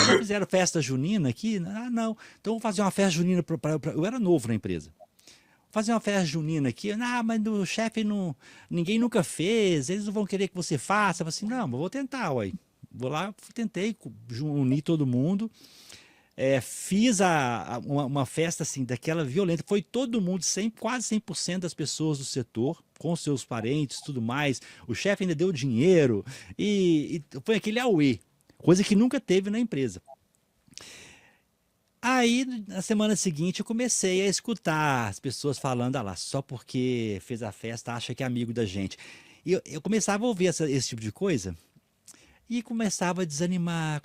já fizeram festa junina aqui? Ah, não. Então vou fazer uma festa junina eu era novo na empresa. Fazer uma festa junina aqui, mas o chefe não, ninguém nunca fez, eles não vão querer que você faça. Eu falei assim, não, mas vou tentar, uai. Vou lá, tentei unir todo mundo, fiz uma festa assim, daquela violenta, foi todo mundo, quase 100% das pessoas do setor, com seus parentes, tudo mais, o chefe ainda deu dinheiro, e foi aquele auê, coisa que nunca teve na empresa. Aí, na semana seguinte, eu comecei a escutar as pessoas falando, lá, só porque fez a festa, acha que é amigo da gente. E eu começava a ouvir esse tipo de coisa, e começava a desanimar,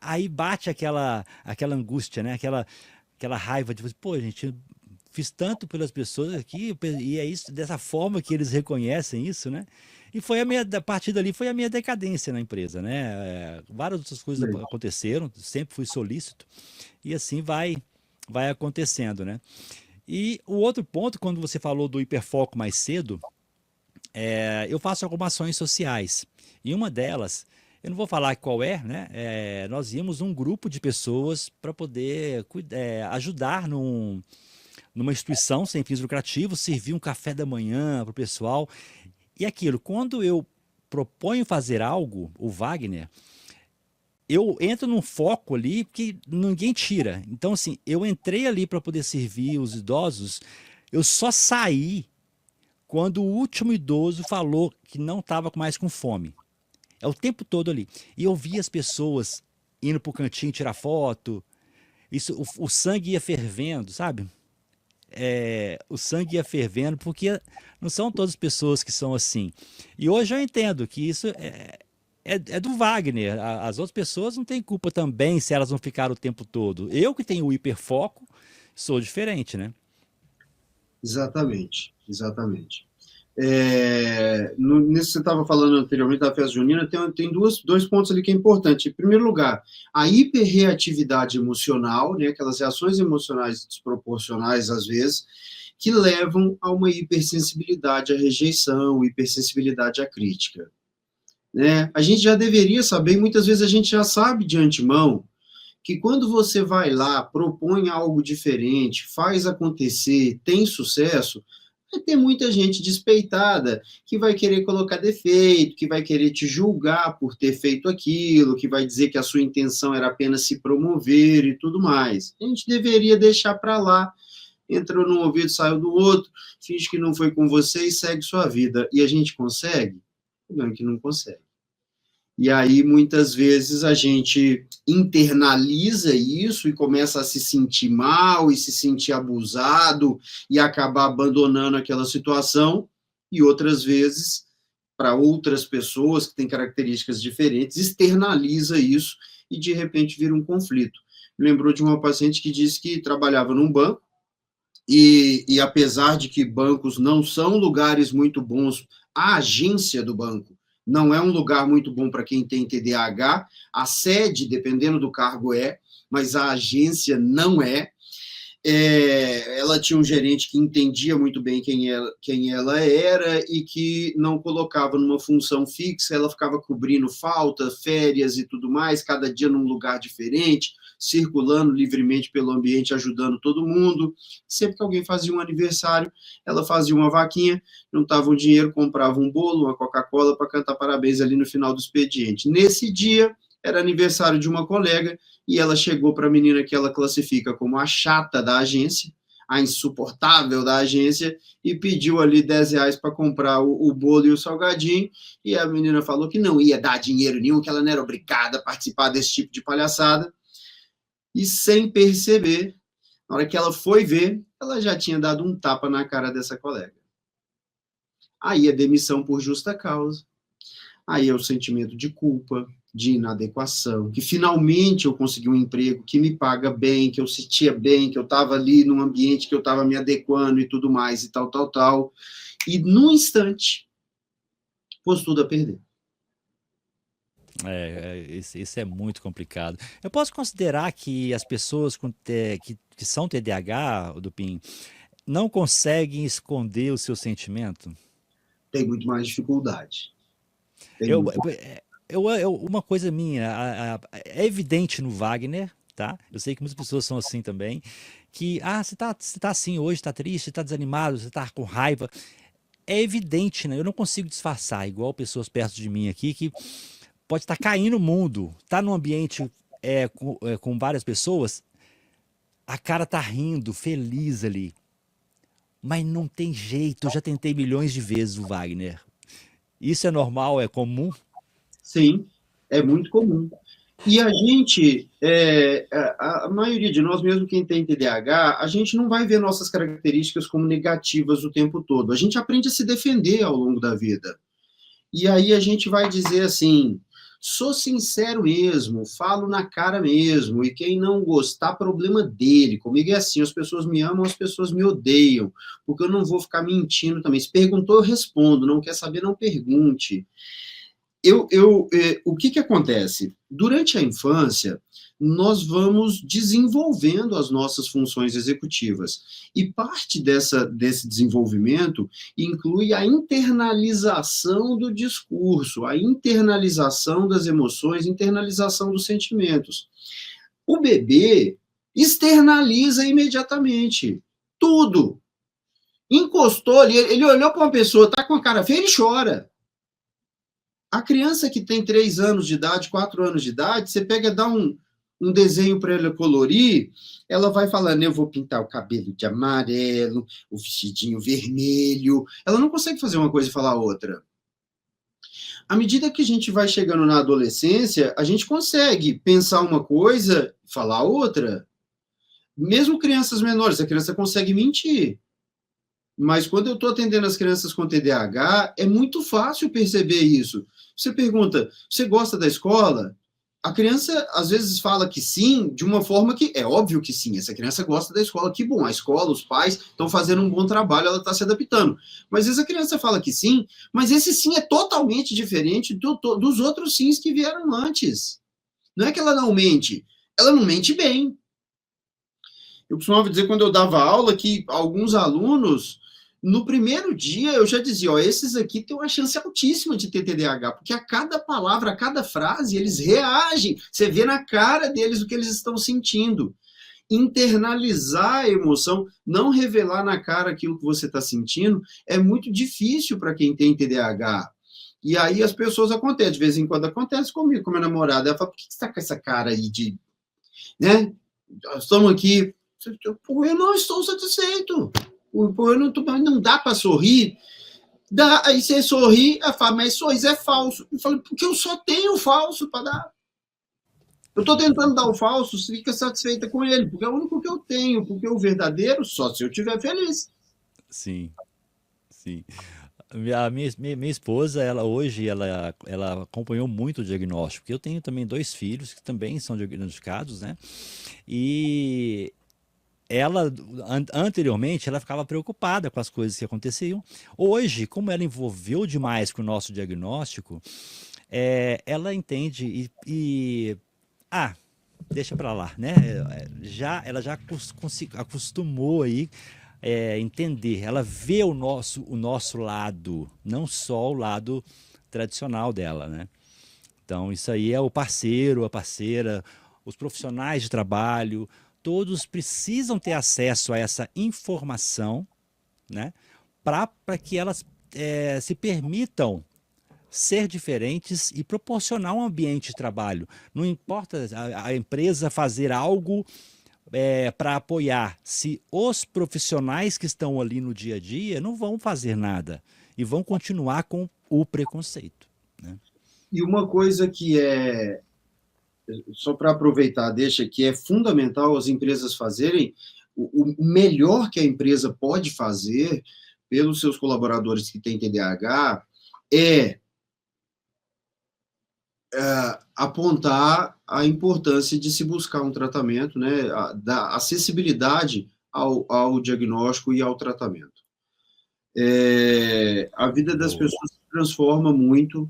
aí bate aquela angústia, né? Aquela raiva de, pô, gente, fiz tanto pelas pessoas aqui, e é isso, dessa forma que eles reconhecem isso, né? E a partir dali foi a minha decadência na empresa, né? Várias outras coisas aconteceram, sempre fui solícito, e assim vai acontecendo, né? E o outro ponto, quando você falou do hiperfoco mais cedo, eu faço algumas ações sociais. E uma delas, eu não vou falar qual né? Nós íamos um grupo de pessoas para poder ajudar numa instituição sem fins lucrativos, servir um café da manhã para o pessoal. E aquilo, quando eu proponho fazer algo, o Wagner, eu entro num foco ali que ninguém tira. Então, assim, eu entrei ali para poder servir os idosos, eu só saí quando o último idoso falou que não estava mais com fome. É o tempo todo ali. E eu via as pessoas indo pro cantinho tirar foto. Isso, o sangue ia fervendo, sabe? O sangue ia fervendo, porque não são todas as pessoas que são assim. E hoje eu entendo que isso é do Wagner. As outras pessoas não têm culpa também se elas não ficaram o tempo todo. Eu que tenho o hiperfoco, sou diferente, né? Exatamente, exatamente. Nisso que você estava falando anteriormente da festa junina, tem dois pontos ali que é importante. Em primeiro lugar, a hiperreatividade emocional, né, aquelas reações emocionais desproporcionais, às vezes, que levam a uma hipersensibilidade à rejeição, hipersensibilidade à crítica. Né? A gente já deveria saber, e muitas vezes a gente já sabe de antemão, que quando você vai lá, propõe algo diferente, faz acontecer, tem sucesso, vai ter muita gente despeitada que vai querer colocar defeito, que vai querer te julgar por ter feito aquilo, que vai dizer que a sua intenção era apenas se promover e tudo mais. A gente deveria deixar para lá, entrou num ouvido, saiu do outro, finge que não foi com você e segue sua vida. E a gente consegue? Não, que não consegue. E aí, muitas vezes, a gente internaliza isso e começa a se sentir mal e se sentir abusado e acabar abandonando aquela situação. E outras vezes, para outras pessoas que têm características diferentes, externaliza isso e, de repente, vira um conflito. Lembrou de uma paciente que disse que trabalhava num banco e apesar de que bancos não são lugares muito bons, a agência do banco não é um lugar muito bom para quem tem TDAH, a sede, dependendo do cargo, mas a agência não é. Ela tinha um gerente que entendia muito bem quem ela era e que não colocava numa função fixa, ela ficava cobrindo falta, férias e tudo mais, cada dia num lugar diferente, circulando livremente pelo ambiente, ajudando todo mundo. Sempre que alguém fazia um aniversário, ela fazia uma vaquinha, juntava um dinheiro, comprava um bolo, uma Coca-Cola para cantar parabéns ali no final do expediente. Nesse dia, era aniversário de uma colega, e ela chegou para a menina que ela classifica como a chata da agência, a insuportável da agência, e pediu ali R$ 10 para comprar o bolo e o salgadinho, e a menina falou que não ia dar dinheiro nenhum, que ela não era obrigada a participar desse tipo de palhaçada, e sem perceber, na hora que ela foi ver, ela já tinha dado um tapa na cara dessa colega. Aí a demissão por justa causa, aí é o sentimento de culpa, de inadequação, que finalmente eu consegui um emprego que me paga bem, que eu sentia bem, que eu estava ali num ambiente que eu estava me adequando e tudo mais, e tal, tal, tal. E num instante, pôs tudo a perder. Isso é muito complicado. Eu posso considerar que as pessoas que são TDAH, Dupin, não conseguem esconder o seu sentimento? Tem muito mais dificuldade. Eu, uma coisa minha, é evidente no Wagner, tá? Eu sei que muitas pessoas são assim também, que, você tá assim hoje, tá triste, você tá desanimado, você tá com raiva. É evidente, né? Eu não consigo disfarçar, igual pessoas perto de mim aqui, que pode estar caindo o mundo, tá num ambiente com várias pessoas, a cara tá rindo, feliz ali. Mas não tem jeito, eu já tentei milhões de vezes o Wagner. Isso é normal, é comum? Sim, é muito comum. E a gente, a maioria de nós, mesmo quem tem TDAH, a gente não vai ver nossas características como negativas o tempo todo. A gente aprende a se defender ao longo da vida. E aí a gente vai dizer assim, sou sincero mesmo, falo na cara mesmo, e quem não gostar, problema dele. Comigo é assim, as pessoas me amam, as pessoas me odeiam, porque eu não vou ficar mentindo também. Se perguntou, eu respondo, não quer saber, não pergunte. O que acontece? Durante a infância, nós vamos desenvolvendo as nossas funções executivas. E parte desse desenvolvimento inclui a internalização do discurso, a internalização das emoções, internalização dos sentimentos. O bebê externaliza imediatamente tudo. Encostou ali, ele olhou para uma pessoa, está com a cara feia, ele chora. A criança que tem 3 anos de idade, 4 anos de idade, você pega, dá um um desenho para ela colorir, ela vai falando, eu vou pintar o cabelo de amarelo, o vestidinho vermelho. Ela não consegue fazer uma coisa e falar outra. À medida que a gente vai chegando na adolescência, a gente consegue pensar uma coisa e falar outra. Mesmo crianças menores, a criança consegue mentir. Mas quando eu estou atendendo as crianças com TDAH, é muito fácil perceber isso. Você pergunta, você gosta da escola? A criança, às vezes, fala que sim, de uma forma que é óbvio que sim, essa criança gosta da escola, que bom, a escola, os pais estão fazendo um bom trabalho, ela está se adaptando. Mas às vezes a criança fala que sim, mas esse sim é totalmente diferente dos outros sims que vieram antes. Não é que ela não mente bem. Eu costumava dizer, quando eu dava aula, que alguns alunos, no primeiro dia, eu já dizia, ó, esses aqui têm uma chance altíssima de ter TDAH, porque a cada palavra, a cada frase, eles reagem. Você vê na cara deles o que eles estão sentindo. Internalizar a emoção, não revelar na cara aquilo que você está sentindo, é muito difícil para quem tem TDAH. E aí as pessoas acontecem, de vez em quando acontece comigo, com minha namorada, ela fala, por que você está com essa cara aí de, né? Estamos aqui, eu não estou satisfeito. Não dá para sorrir. Dá, aí você sorri, ela fala, mas sorriso é falso. Eu falo, porque eu só tenho falso para dar. Eu estou tentando dar o falso, você fica satisfeita com ele, porque é o único que eu tenho, porque o verdadeiro, só se eu estiver feliz. Sim, sim. A minha esposa, ela hoje, ela acompanhou muito o diagnóstico, porque eu tenho também dois filhos que também são diagnosticados, né? E ela, anteriormente, ela ficava preocupada com as coisas que aconteciam. Hoje, como ela envolveu demais com o nosso diagnóstico, ela entende ah, deixa pra lá, né? Ela já acostumou aí entender. Ela vê o nosso lado, não só o lado tradicional dela, né? Então, isso aí é o parceiro, a parceira, os profissionais de trabalho, todos precisam ter acesso a essa informação, né? Para que elas se permitam ser diferentes e proporcionar um ambiente de trabalho. Não importa a empresa fazer algo para apoiar, se os profissionais que estão ali no dia a dia não vão fazer nada e vão continuar com o preconceito, né? E uma coisa que só para aproveitar, deixa que é fundamental as empresas fazerem, o melhor que a empresa pode fazer pelos seus colaboradores que têm TDAH é apontar a importância de se buscar um tratamento, né, da acessibilidade ao diagnóstico e ao tratamento. A vida das Boa. pessoas se transforma muito,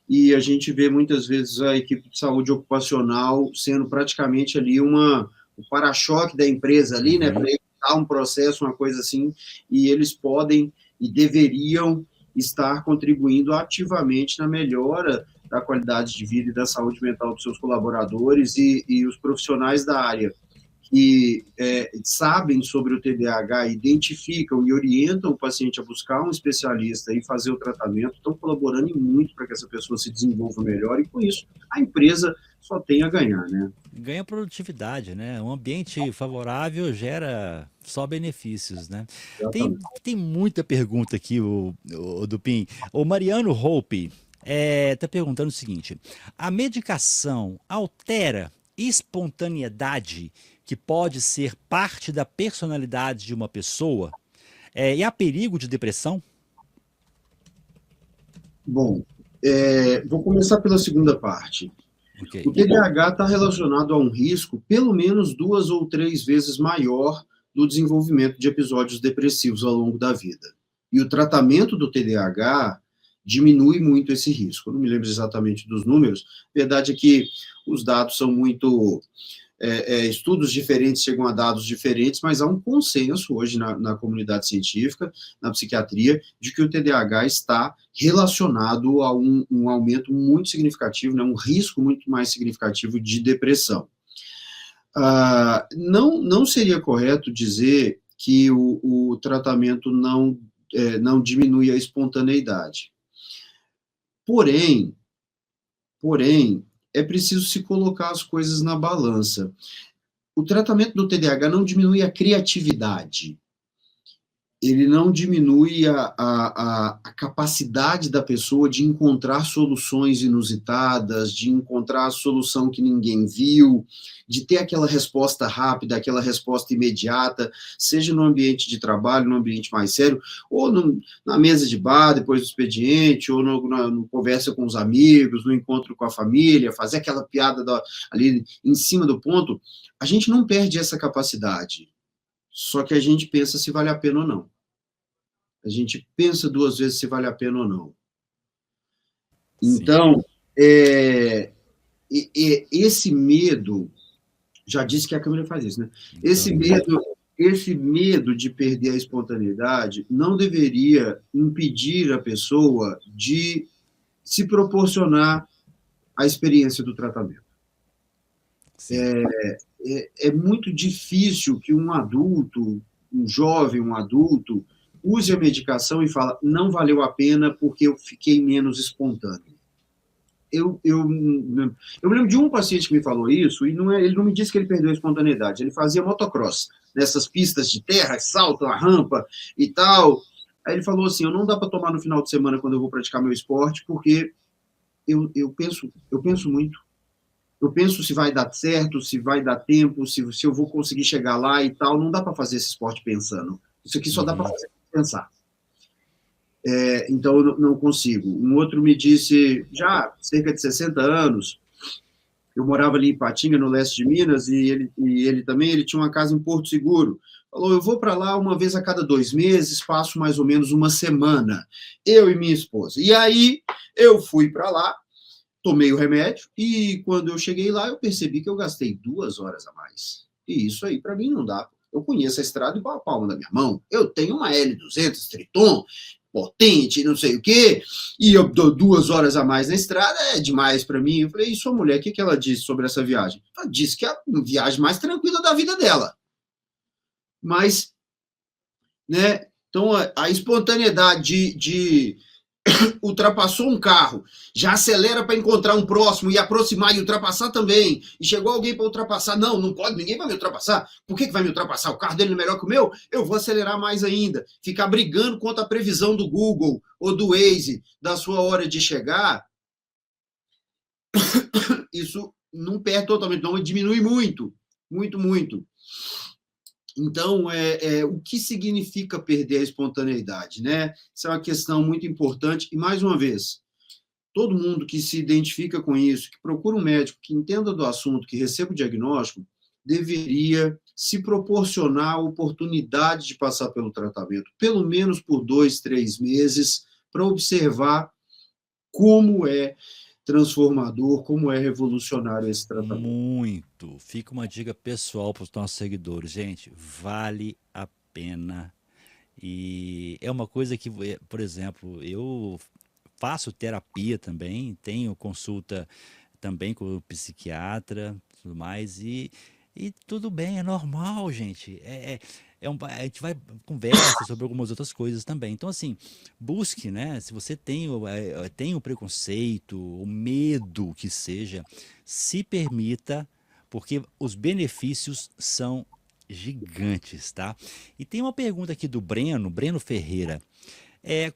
e a gente vê muitas vezes a equipe de saúde ocupacional sendo praticamente ali o para-choque da empresa ali, né, para Uhum. evitar um processo, uma coisa assim, e eles podem e deveriam estar contribuindo ativamente na melhora da qualidade de vida e da saúde mental dos seus colaboradores e os profissionais da área que sabem sobre o TDAH, identificam e orientam o paciente a buscar um especialista e fazer o tratamento, estão colaborando muito para que essa pessoa se desenvolva melhor, e com isso a empresa só tem a ganhar, né? Ganha produtividade, né? Um ambiente favorável gera só benefícios, né? Tem, Exatamente. tem muita pergunta aqui, o Dupin. O Mariano Hope está perguntando o seguinte: a medicação altera espontaneidade que pode ser parte da personalidade de uma pessoa? E há perigo de depressão? Bom, vou começar pela segunda parte. Ok. O TDAH está relacionado a um risco pelo menos 2 ou 3 vezes maior do desenvolvimento de episódios depressivos ao longo da vida. E o tratamento do TDAH diminui muito esse risco. Eu não me lembro exatamente dos números. A verdade é que os dados são muito estudos diferentes chegam a dados diferentes, mas há um consenso hoje na comunidade científica, na psiquiatria, de que o TDAH está relacionado a um aumento muito significativo, né, um risco muito mais significativo de depressão. Não seria correto dizer que o tratamento não diminui a espontaneidade. Porém, é preciso se colocar as coisas na balança. O tratamento do TDAH não diminui a criatividade, ele não diminui a capacidade da pessoa de encontrar soluções inusitadas, de encontrar a solução que ninguém viu, de ter aquela resposta rápida, aquela resposta imediata, seja no ambiente de trabalho, no ambiente mais sério, ou na mesa de bar, depois do expediente, ou no conversa com os amigos, no encontro com a família, fazer aquela piada ali em cima do ponto. A gente não perde essa capacidade. Só que a gente pensa se vale a pena ou não. A gente pensa duas vezes se vale a pena ou não. Então, esse medo, já disse que a câmera faz isso, né? Esse medo de perder a espontaneidade não deveria impedir a pessoa de se proporcionar a experiência do tratamento. É muito difícil que um adulto, um jovem, um adulto, use a medicação e fala, não valeu a pena porque eu fiquei menos espontâneo. Eu me lembro de um paciente que me falou isso, e ele não me disse que ele perdeu a espontaneidade, ele fazia motocross, nessas pistas de terra, salto, a rampa e tal. Aí ele falou assim, não dá para tomar no final de semana quando eu vou praticar meu esporte, porque eu penso muito. Eu penso se vai dar certo, se vai dar tempo, se eu vou conseguir chegar lá e tal. Não dá para fazer esse esporte pensando. Isso aqui só dá para fazer pensar. Então, eu não consigo. Um outro me disse, já cerca de 60 anos, eu morava ali em Ipatinga, no leste de Minas, e ele também, ele tinha uma casa em Porto Seguro. Falou, eu vou para lá uma vez a cada 2 meses, passo mais ou menos uma semana, eu e minha esposa. E aí, eu fui para lá, tomei o remédio, e quando eu cheguei lá, eu percebi que eu gastei 2 horas a mais. E isso aí, para mim, não dá. Eu conheço a estrada igual a palma da minha mão. Eu tenho uma L200 Triton, potente, não sei o quê, e eu dou 2 horas a mais na estrada, é demais para mim. Eu falei, e sua mulher, o que ela disse sobre essa viagem? Ela disse que é a viagem mais tranquila da vida dela. Mas, né, então a espontaneidade de ultrapassou um carro, já acelera para encontrar um próximo e aproximar e ultrapassar também, e chegou alguém para ultrapassar, não pode, ninguém vai me ultrapassar, por que vai me ultrapassar? O carro dele é melhor que o meu? Eu vou acelerar mais ainda, ficar brigando contra a previsão do Google ou do Waze da sua hora de chegar, isso não perde totalmente, não, diminui muito, muito, muito. Então, o que significa perder a espontaneidade, né? Isso é uma questão muito importante. E, mais uma vez, todo mundo que se identifica com isso, que procura um médico, que entenda do assunto, que receba o diagnóstico, deveria se proporcionar a oportunidade de passar pelo tratamento, pelo menos por 2, 3 meses, para observar como é transformador, como é revolucionário esse tratamento. Muito. Fica uma dica pessoal para os nossos seguidores. Gente, vale a pena. E é uma coisa que, por exemplo, eu faço terapia também, tenho consulta também com o psiquiatra, tudo mais, e tudo bem, é normal, gente. A gente vai conversa sobre algumas outras coisas também. Então, assim, busque, né? Se você tem o preconceito, o medo que seja, se permita, porque os benefícios são gigantes, tá? E tem uma pergunta aqui do Breno Ferreira.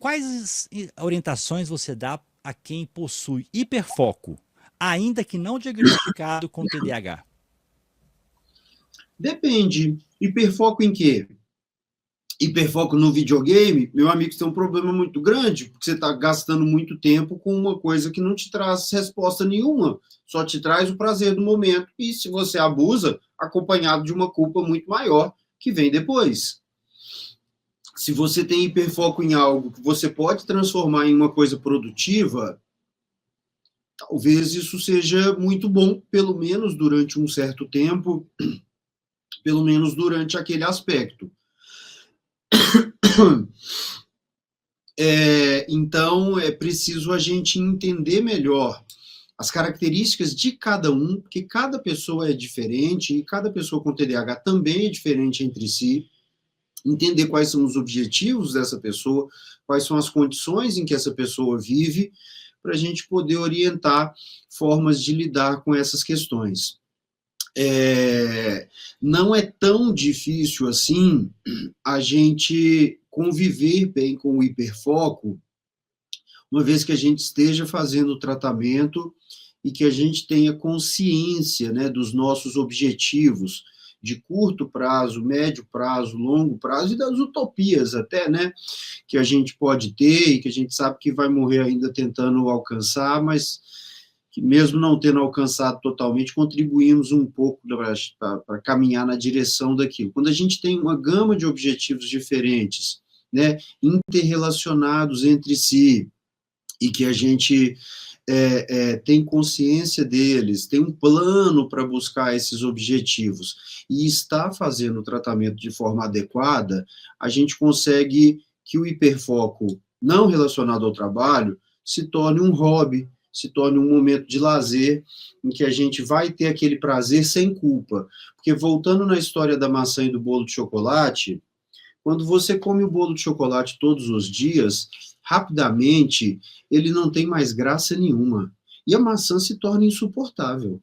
Quais orientações você dá a quem possui hiperfoco, ainda que não diagnosticado com TDAH? Depende. Hiperfoco em quê? Hiperfoco no videogame, meu amigo, você tem um problema muito grande, porque você está gastando muito tempo com uma coisa que não te traz resposta nenhuma, só te traz o prazer do momento, e se você abusa, acompanhado de uma culpa muito maior que vem depois. Se você tem hiperfoco em algo que você pode transformar em uma coisa produtiva, talvez isso seja muito bom, pelo menos durante um certo tempo, pelo menos durante aquele aspecto. Então, é preciso a gente entender melhor as características de cada um, porque cada pessoa é diferente, e cada pessoa com TDAH também é diferente entre si, entender quais são os objetivos dessa pessoa, quais são as condições em que essa pessoa vive, para a gente poder orientar formas de lidar com essas questões. Não é tão difícil assim a gente conviver bem com o hiperfoco, uma vez que a gente esteja fazendo o tratamento e que a gente tenha consciência, né, dos nossos objetivos de curto prazo, médio prazo, longo prazo e das utopias até, né, que a gente pode ter e que a gente sabe que vai morrer ainda tentando alcançar, mas que mesmo não tendo alcançado totalmente, contribuímos um pouco para caminhar na direção daquilo. Quando a gente tem uma gama de objetivos diferentes, né, interrelacionados entre si, e que a gente tem consciência deles, tem um plano para buscar esses objetivos, e está fazendo o tratamento de forma adequada, a gente consegue que o hiperfoco não relacionado ao trabalho se torne um hobby, se torne um momento de lazer, em que a gente vai ter aquele prazer sem culpa. Porque, voltando na história da maçã e do bolo de chocolate, quando você come o bolo de chocolate todos os dias, rapidamente, ele não tem mais graça nenhuma. E a maçã se torna insuportável.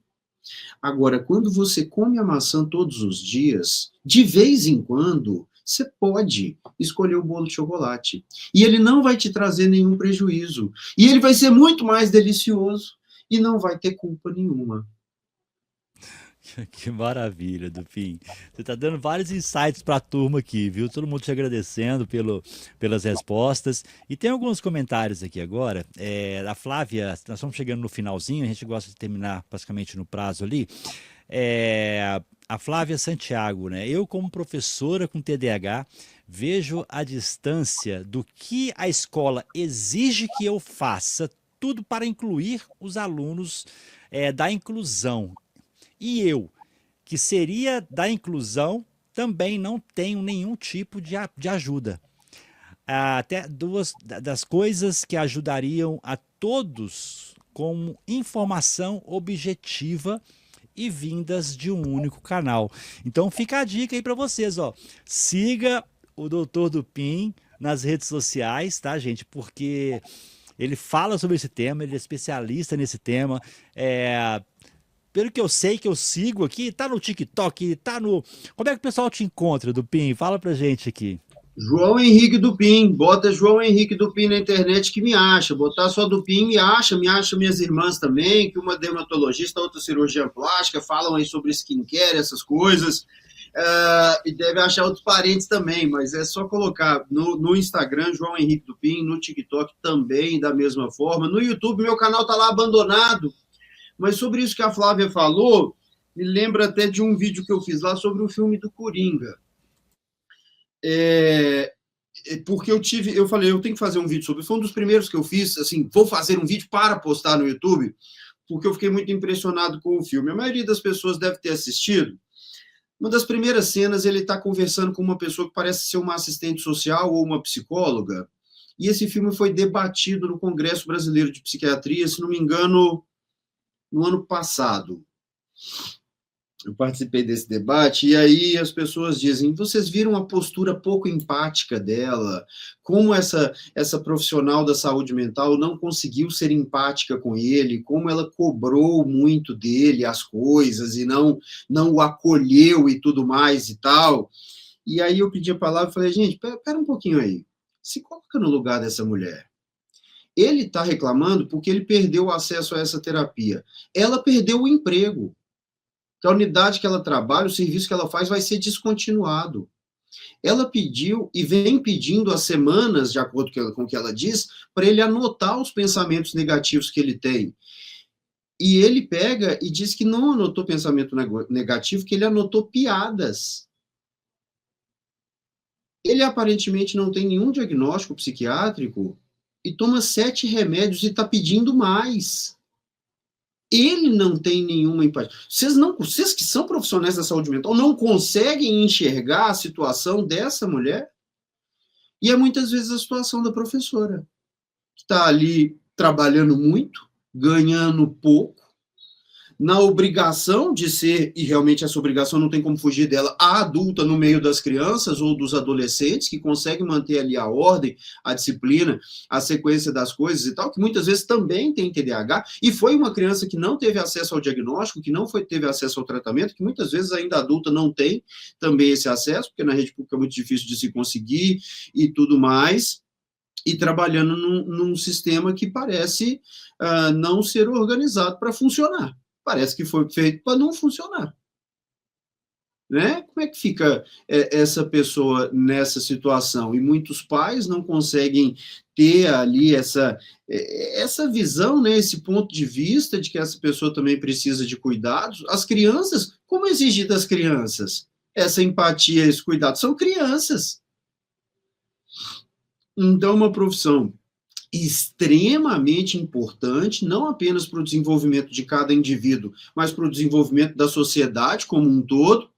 Agora, quando você come a maçã todos os dias, de vez em quando, você pode escolher o bolo de chocolate. E ele não vai te trazer nenhum prejuízo. E ele vai ser muito mais delicioso e não vai ter culpa nenhuma. Que maravilha, Dupin. Você está dando vários insights para a turma aqui, viu? Todo mundo te agradecendo pelas respostas. E tem alguns comentários aqui agora. A Flávia, nós estamos chegando no finalzinho, a gente gosta de terminar praticamente no prazo ali. A Flávia Santiago, né? Eu, como professora com TDAH, vejo a distância do que a escola exige que eu faça, tudo para incluir os alunos da inclusão. E eu, que seria da inclusão, também não tenho nenhum tipo de ajuda. Até duas das coisas que ajudariam a todos como informação objetiva e vindas de um único canal. Então fica a dica aí para vocês, ó. Siga o Dr. Dupin nas redes sociais, tá, gente? Porque ele fala sobre esse tema, ele é especialista nesse tema. Pelo que eu sei, que eu sigo aqui, tá no TikTok, tá no... Como é que o pessoal te encontra, Dupin? Fala pra gente aqui. João Henrique Dupin, bota João Henrique Dupin na internet que me acha, botar só Dupin me acha minhas irmãs também, que uma dermatologista, outra cirurgiã plástica, falam aí sobre skincare, essas coisas, e deve achar outros parentes também, mas é só colocar no Instagram, João Henrique Dupin, no TikTok também, da mesma forma, no YouTube, meu canal tá lá abandonado, mas sobre isso que a Flávia falou, me lembra até de um vídeo que eu fiz lá sobre o filme do Coringa. Porque eu falei, eu tenho que fazer um vídeo sobre, foi um dos primeiros que eu fiz, assim, vou fazer um vídeo para postar no YouTube, porque eu fiquei muito impressionado com o filme. A maioria das pessoas deve ter assistido. Uma das primeiras cenas, ele está conversando com uma pessoa que parece ser uma assistente social ou uma psicóloga, e esse filme foi debatido no Congresso Brasileiro de Psiquiatria, se não me engano, no ano passado. Eu participei desse debate, e aí as pessoas dizem, vocês viram a postura pouco empática dela, como essa profissional da saúde mental não conseguiu ser empática com ele, como ela cobrou muito dele as coisas, e não o acolheu e tudo mais e tal. E aí eu pedi a palavra e falei, gente, pera um pouquinho aí, se coloca no lugar dessa mulher. Ele está reclamando porque ele perdeu o acesso a essa terapia. Ela perdeu o emprego. Que a unidade que ela trabalha, o serviço que ela faz vai ser descontinuado. Ela pediu e vem pedindo há semanas, de acordo com o que ela diz, para ele anotar os pensamentos negativos que ele tem. E ele pega e diz que não anotou pensamento negativo, que ele anotou piadas. Ele aparentemente não tem nenhum diagnóstico psiquiátrico e toma 7 remédios e está pedindo mais. Ele não tem nenhuma empatia. Vocês que são profissionais da saúde mental não conseguem enxergar a situação dessa mulher? E é muitas vezes a situação da professora, que está ali trabalhando muito, ganhando pouco, na obrigação de ser, e realmente essa obrigação não tem como fugir dela, a adulta no meio das crianças ou dos adolescentes, que consegue manter ali a ordem, a disciplina, a sequência das coisas e tal, que muitas vezes também tem TDAH, e foi uma criança que não teve acesso ao diagnóstico, que não teve acesso ao tratamento, que muitas vezes ainda adulta não tem também esse acesso, porque na rede pública é muito difícil de se conseguir e tudo mais, e trabalhando num sistema que parece não ser organizado para funcionar. Parece que foi feito para não funcionar. Né? Como é que fica essa pessoa nessa situação? E muitos pais não conseguem ter ali essa visão, né? Esse ponto de vista de que essa pessoa também precisa de cuidados. As crianças, como exigir das crianças essa empatia, esse cuidado? São crianças. Então, uma profissão extremamente importante, não apenas para o desenvolvimento de cada indivíduo, mas para o desenvolvimento da sociedade como um todo,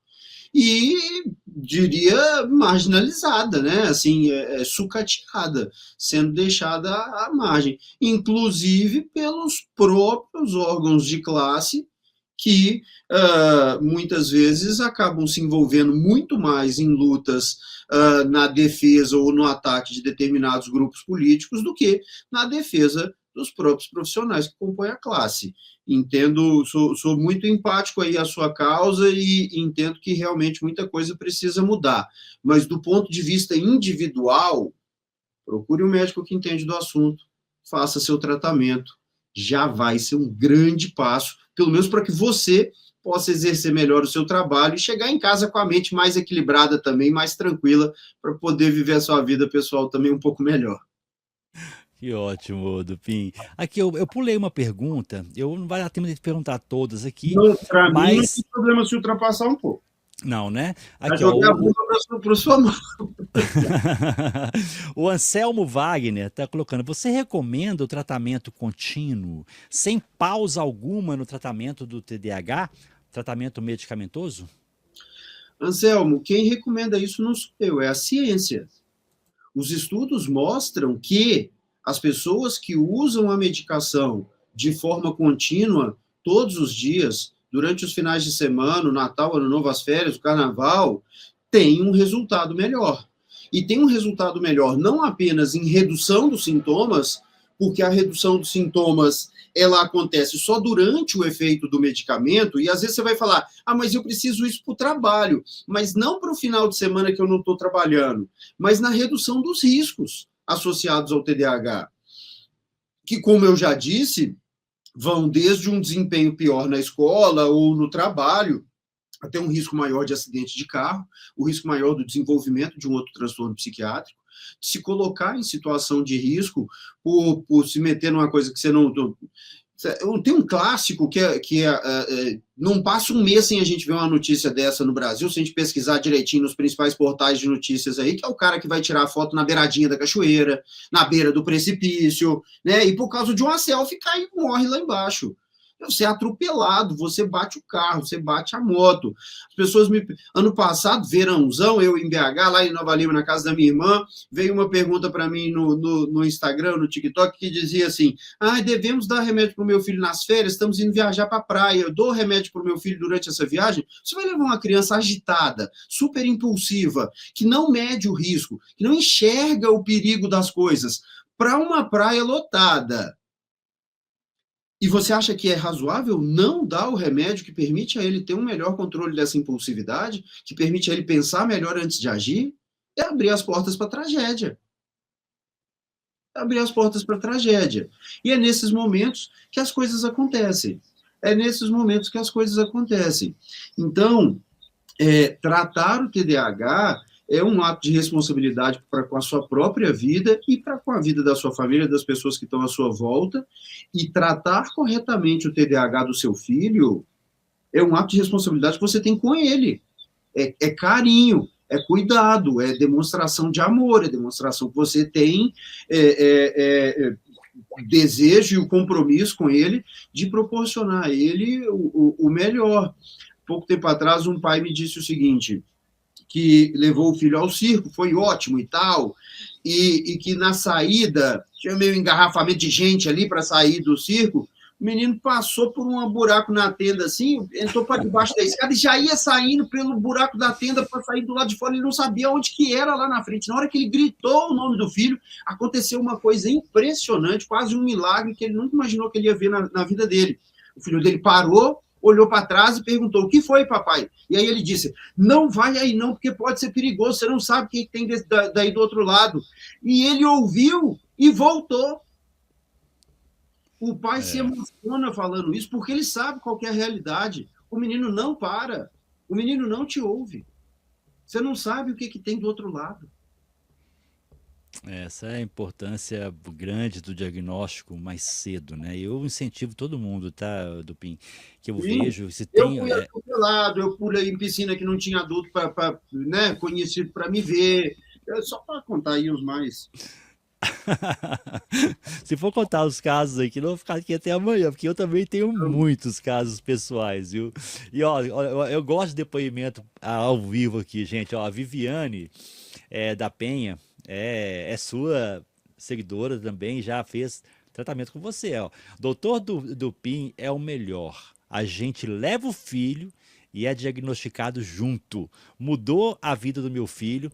e diria marginalizada, né? Assim, sucateada, sendo deixada à margem, inclusive pelos próprios órgãos de classe que muitas vezes acabam se envolvendo muito mais em lutas na defesa ou no ataque de determinados grupos políticos do que na defesa dos próprios profissionais que compõem a classe. Entendo, sou muito empático aí à sua causa e entendo que realmente muita coisa precisa mudar. Mas do ponto de vista individual, procure um médico que entende do assunto, faça seu tratamento. Já vai ser um grande passo, pelo menos para que você possa exercer melhor o seu trabalho e chegar em casa com a mente mais equilibrada também, mais tranquila, para poder viver a sua vida pessoal também um pouco melhor. Que ótimo, Dupin. Aqui eu pulei uma pergunta, eu não vai dar tempo de perguntar todas aqui, Para mim, não mas tem problema se ultrapassar um pouco. não, né? Vai Aqui, ó, jogar a bomba para sua mão. o Anselmo Wagner está colocando, você recomenda o tratamento contínuo, sem pausa alguma no tratamento do TDAH, tratamento medicamentoso? Anselmo, quem recomenda isso não sou eu, é a ciência. Os estudos mostram que as pessoas que usam a medicação de forma contínua, todos os dias, durante os finais de semana, o Natal, Ano Novo, as férias, o Carnaval, têm um resultado melhor. E tem um resultado melhor não apenas em redução dos sintomas, porque a redução dos sintomas ela acontece só durante o efeito do medicamento, e às vezes você vai falar, mas eu preciso isso para o trabalho, mas não para o final de semana que eu não estou trabalhando, mas na redução dos riscos associados ao TDAH, que, como eu já disse, vão desde um desempenho pior na escola ou no trabalho, até um risco maior de acidente de carro, o risco maior do desenvolvimento de um outro transtorno psiquiátrico, se colocar em situação de risco por se meter numa coisa que você não... Tem um clássico não passa um mês sem a gente ver uma notícia dessa no Brasil, se a gente pesquisar direitinho nos principais portais de notícias aí, que é o cara que vai tirar foto na beiradinha da cachoeira, na beira do precipício, né? E por causa de uma selfie cai e morre lá embaixo. Você é atropelado, você bate o carro, você bate a moto. As pessoas Ano passado, verãozão, eu em BH, lá em Nova Lima, na casa da minha irmã, veio uma pergunta para mim no Instagram, no TikTok, que dizia assim, devemos dar remédio para o meu filho nas férias, estamos indo viajar para a praia, eu dou remédio para o meu filho durante essa viagem? Você vai levar uma criança agitada, super impulsiva, que não mede o risco, que não enxerga o perigo das coisas, para uma praia lotada. E você acha que é razoável não dar o remédio que permite a ele ter um melhor controle dessa impulsividade, que permite a ele pensar melhor antes de agir? É abrir as portas para a tragédia. Abrir as portas para a tragédia. E é nesses momentos que as coisas acontecem. Então, tratar o TDAH é um ato de responsabilidade para com a sua própria vida e para com a vida da sua família, das pessoas que estão à sua volta, e tratar corretamente o TDAH do seu filho é um ato de responsabilidade que você tem com ele. É carinho, é cuidado, é demonstração de amor, é demonstração que você tem o desejo e o compromisso com ele de proporcionar a ele o melhor. Pouco tempo atrás, um pai me disse o seguinte, que levou o filho ao circo, foi ótimo e tal, e que na saída, tinha meio engarrafamento de gente ali para sair do circo, O menino passou por um buraco na tenda, assim, entrou para debaixo da escada e já ia saindo pelo buraco da tenda para sair do lado de fora. Ele não sabia onde que era lá na frente. Na hora que ele gritou o nome do filho, aconteceu uma coisa impressionante, quase um milagre que ele nunca imaginou que ele ia ver na vida dele. O filho dele parou, olhou para trás e perguntou: o que foi, papai? E aí ele disse: não vai aí não, porque pode ser perigoso, você não sabe o que tem daí do outro lado. E ele ouviu e voltou. O pai se emociona falando isso, porque ele sabe qual que é a realidade. O menino não para, o menino não te ouve. Você não sabe o que tem do outro lado. Essa é a importância grande do diagnóstico mais cedo, né? Eu incentivo todo mundo, tá, Dupin? Que eu Sim, vejo, se eu tem. fui atropelado, eu pulei em piscina que não tinha adulto né, conhecido para me ver. Só para contar aí os mais. Se for contar os casos aqui, não vou ficar aqui até amanhã, porque eu também tenho muitos casos pessoais, viu? E ó, eu gosto de depoimento ao vivo aqui, gente. Ó, a Viviane da Penha é sua seguidora também, já fez tratamento com você, ó. Doutor Dupin é o melhor. A gente leva o filho e é diagnosticado junto. Mudou a vida do meu filho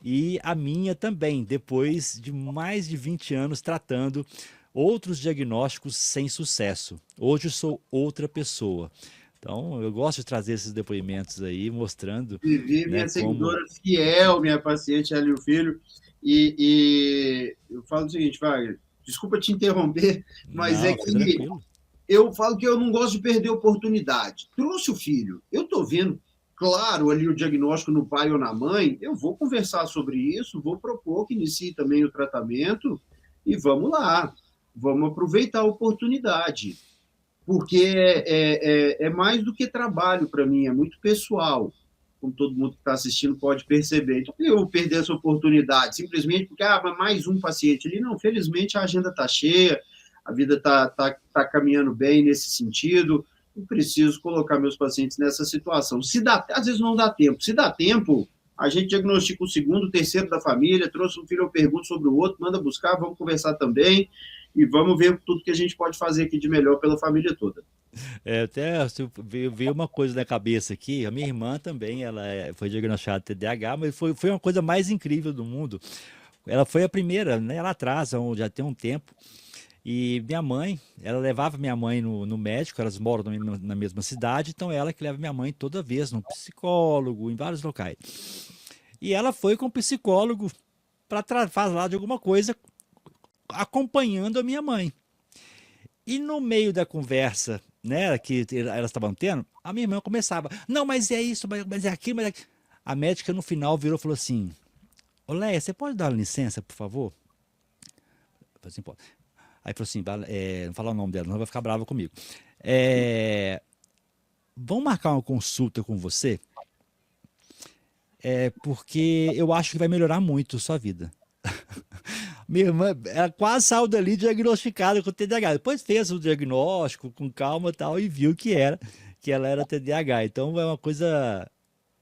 e a minha também, depois de mais de 20 anos tratando outros diagnósticos sem sucesso. Hoje eu sou outra pessoa. Então, eu gosto de trazer esses depoimentos aí, mostrando, Vivi, né, minha como... seguidora fiel, minha paciente, ela e o filho. E eu falo o seguinte, Wagner, desculpa te interromper, mas é Não, fica que tranquilo. eu falo que eu não gosto de perder oportunidade. Trouxe o filho, eu estou vendo, claro, ali o diagnóstico no pai ou na mãe, eu vou conversar sobre isso, vou propor que inicie também o tratamento e vamos lá, vamos aproveitar a oportunidade, porque é mais do que trabalho para mim, é muito pessoal, como todo mundo que está assistindo pode perceber. Então, eu perder essa oportunidade simplesmente porque mais um paciente ali, não, felizmente a agenda está cheia, a vida está caminhando bem nesse sentido, eu preciso colocar meus pacientes nessa situação. Às vezes não dá tempo. Se dá tempo, a gente diagnostica o segundo, o terceiro da família, trouxe um filho, eu pergunto sobre o outro, manda buscar, vamos conversar também e vamos ver tudo que a gente pode fazer aqui de melhor pela família toda. Até veio uma coisa na cabeça aqui, a minha irmã também, ela foi diagnosticada de TDAH, mas foi uma coisa mais incrível do mundo. Ela foi a primeira, né, lá atrás, já tem um tempo, e minha mãe, ela levava minha mãe no médico, elas moram na mesma cidade, então ela que leva minha mãe toda vez, no psicólogo, em vários locais. E ela foi com o psicólogo para falar de alguma coisa, acompanhando a minha mãe. E no meio da conversa, né, que elas estavam tendo, a minha irmã começava: não, mas é isso, mas é aquilo, mas é aquilo. A médica no final virou e falou assim: ô Leia, você pode dar licença, por favor? Eu falei assim, pode. Aí falou assim, não falar o nome dela, não vai ficar brava comigo. Vamos marcar uma consulta com você? Porque eu acho que vai melhorar muito a sua vida. Minha irmã, ela quase saiu dali diagnosticada com TDAH. Depois fez o diagnóstico com calma e tal e viu que ela era TDAH. Então é uma coisa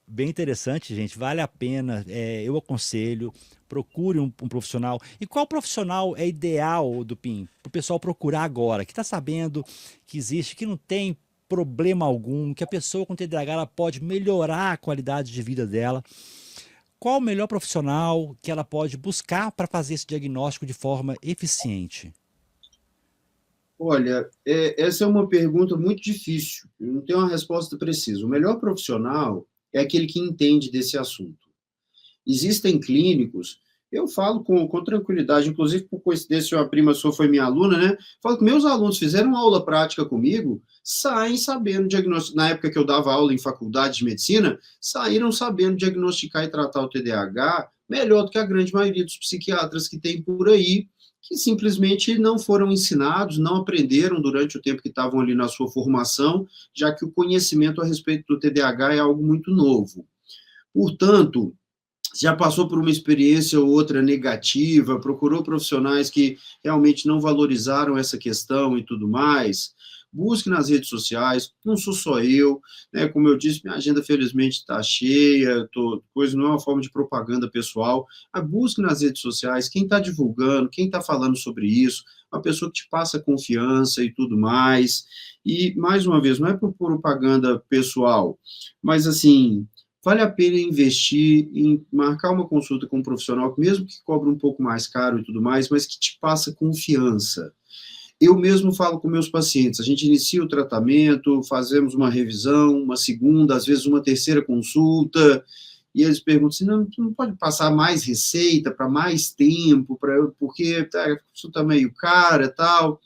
bem interessante, gente. Vale a pena. Eu aconselho. Procure um profissional. E qual profissional é ideal, Dupin, para o pessoal procurar agora? Que está sabendo que existe, que não tem problema algum, que a pessoa com TDAH ela pode melhorar a qualidade de vida dela. Qual o melhor profissional que ela pode buscar para fazer esse diagnóstico de forma eficiente? Olha, essa é uma pergunta muito difícil. Eu não tenho uma resposta precisa. O melhor profissional é aquele que entende desse assunto. Existem clínicos, eu falo com tranquilidade, inclusive por coincidência, a prima sua foi minha aluna, né? Falo que meus alunos fizeram aula prática comigo, saem sabendo diagnosticar. Na época que eu dava aula em faculdade de medicina, saíram sabendo diagnosticar e tratar o TDAH melhor do que a grande maioria dos psiquiatras que tem por aí, que simplesmente não foram ensinados, não aprenderam durante o tempo que estavam ali na sua formação, já que o conhecimento a respeito do TDAH é algo muito novo. Portanto, já passou por uma experiência ou outra negativa, procurou profissionais que realmente não valorizaram essa questão e tudo mais, busque nas redes sociais, não sou só eu, né? Como eu disse, minha agenda felizmente está cheia, coisa não é uma forma de propaganda pessoal, mas busque nas redes sociais quem está divulgando, quem está falando sobre isso, uma pessoa que te passa confiança e tudo mais, e, mais uma vez, não é por propaganda pessoal, mas, assim, vale a pena investir em marcar uma consulta com um profissional, mesmo que cobre um pouco mais caro e tudo mais, mas que te passa confiança. Eu mesmo falo com meus pacientes, a gente inicia o tratamento, fazemos uma revisão, uma segunda, às vezes uma terceira consulta, e eles perguntam assim, não, tu não pode passar mais receita para mais tempo, porque a consulta tá meio cara e tal.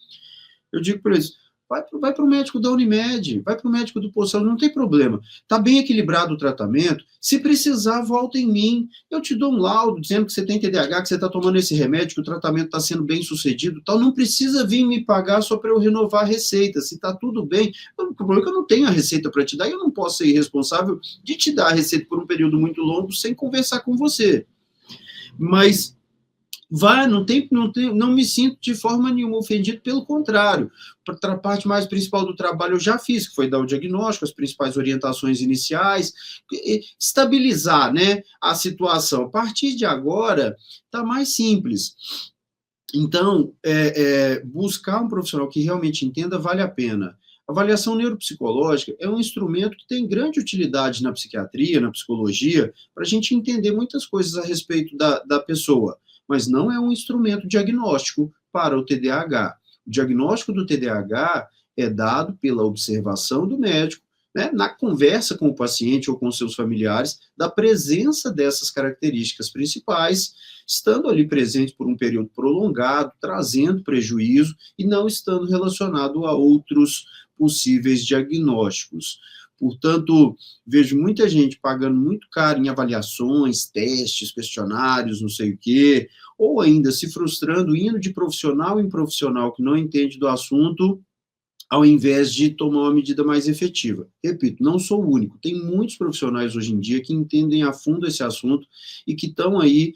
Eu digo para eles, vai para o médico da Unimed, vai para o médico do Poção, não tem problema. Está bem equilibrado o tratamento, se precisar, volta em mim. Eu te dou um laudo dizendo que você tem TDAH, que você está tomando esse remédio, que o tratamento está sendo bem sucedido, tal. Não precisa vir me pagar só para eu renovar a receita. Se está tudo bem, o problema é que eu não tenho a receita para te dar, e eu não posso ser irresponsável de te dar a receita por um período muito longo sem conversar com você. Mas não me sinto de forma nenhuma ofendido, pelo contrário. A parte mais principal do trabalho eu já fiz, que foi dar o diagnóstico, as principais orientações iniciais, estabilizar, né, a situação. A partir de agora, está mais simples. Então, buscar um profissional que realmente entenda vale a pena. A avaliação neuropsicológica é um instrumento que tem grande utilidade na psiquiatria, na psicologia, para a gente entender muitas coisas a respeito da pessoa, mas não é um instrumento diagnóstico para o TDAH. O diagnóstico do TDAH é dado pela observação do médico, né, na conversa com o paciente ou com seus familiares, da presença dessas características principais, estando ali presente por um período prolongado, trazendo prejuízo e não estando relacionado a outros possíveis diagnósticos. Portanto, vejo muita gente pagando muito caro em avaliações, testes, questionários, não sei o quê, ou ainda se frustrando, indo de profissional em profissional que não entende do assunto, ao invés de tomar uma medida mais efetiva. Repito, não sou o único, tem muitos profissionais hoje em dia que entendem a fundo esse assunto e que estão aí,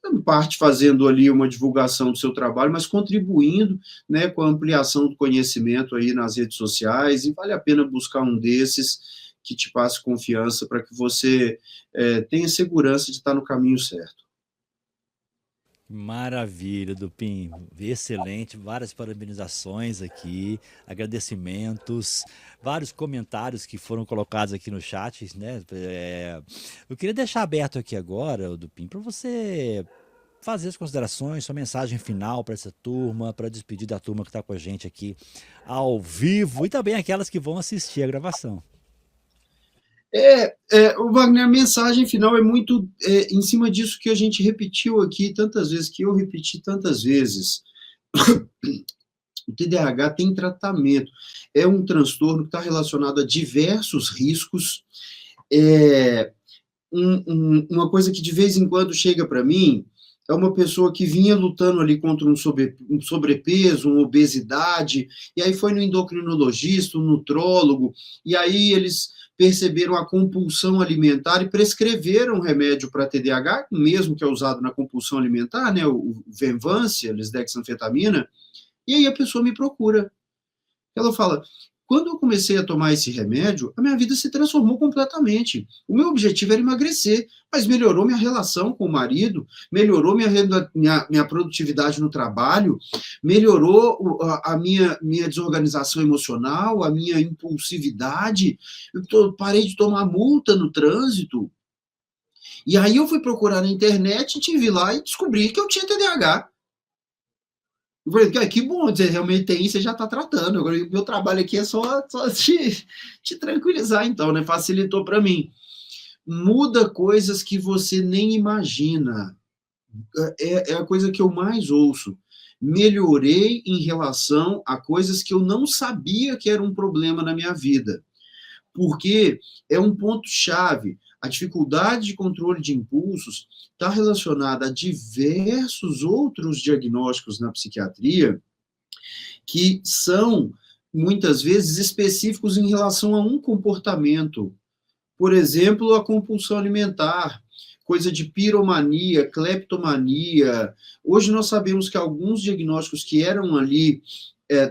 em parte, fazendo ali uma divulgação do seu trabalho, mas contribuindo, né, com a ampliação do conhecimento aí nas redes sociais, e vale a pena buscar um desses que te passe confiança para que você tenha segurança de estar no caminho certo. Maravilha, Dupin. Excelente, várias parabenizações aqui, agradecimentos, vários comentários que foram colocados aqui no chat, né? Eu queria deixar aberto aqui agora, Dupin, para você fazer as considerações, sua mensagem final para essa turma, para despedir da turma que está com a gente aqui ao vivo e também aquelas que vão assistir a gravação. O Wagner, a mensagem final é muito em cima disso que a gente repetiu aqui tantas vezes, que eu repeti tantas vezes. O TDAH tem tratamento, é um transtorno que está relacionado a diversos riscos. Uma coisa que de vez em quando chega para mim é uma pessoa que vinha lutando ali contra um sobrepeso, uma obesidade, e aí foi no endocrinologista, um nutrólogo, e aí eles perceberam a compulsão alimentar e prescreveram um remédio para TDAH, mesmo que é usado na compulsão alimentar, né, o Venvanse, lisdexanfetamina, e aí a pessoa me procura. Ela fala, quando eu comecei a tomar esse remédio, a minha vida se transformou completamente. O meu objetivo era emagrecer, mas melhorou minha relação com o marido, melhorou minha produtividade no trabalho, melhorou a minha desorganização emocional, a minha impulsividade, parei de tomar multa no trânsito. E aí eu fui procurar na internet, tive lá e descobri que eu tinha TDAH. Eu falei, que bom, você realmente tem, você já está tratando. Agora, o meu trabalho aqui é só te tranquilizar, então, né? Facilitou para mim. Muda coisas que você nem imagina. É a coisa que eu mais ouço. Melhorei em relação a coisas que eu não sabia que era um problema na minha vida. Porque é um ponto-chave. A dificuldade de controle de impulsos está relacionada a diversos outros diagnósticos na psiquiatria que são, muitas vezes, específicos em relação a um comportamento. Por exemplo, a compulsão alimentar, coisa de piromania, cleptomania. Hoje nós sabemos que alguns diagnósticos que eram ali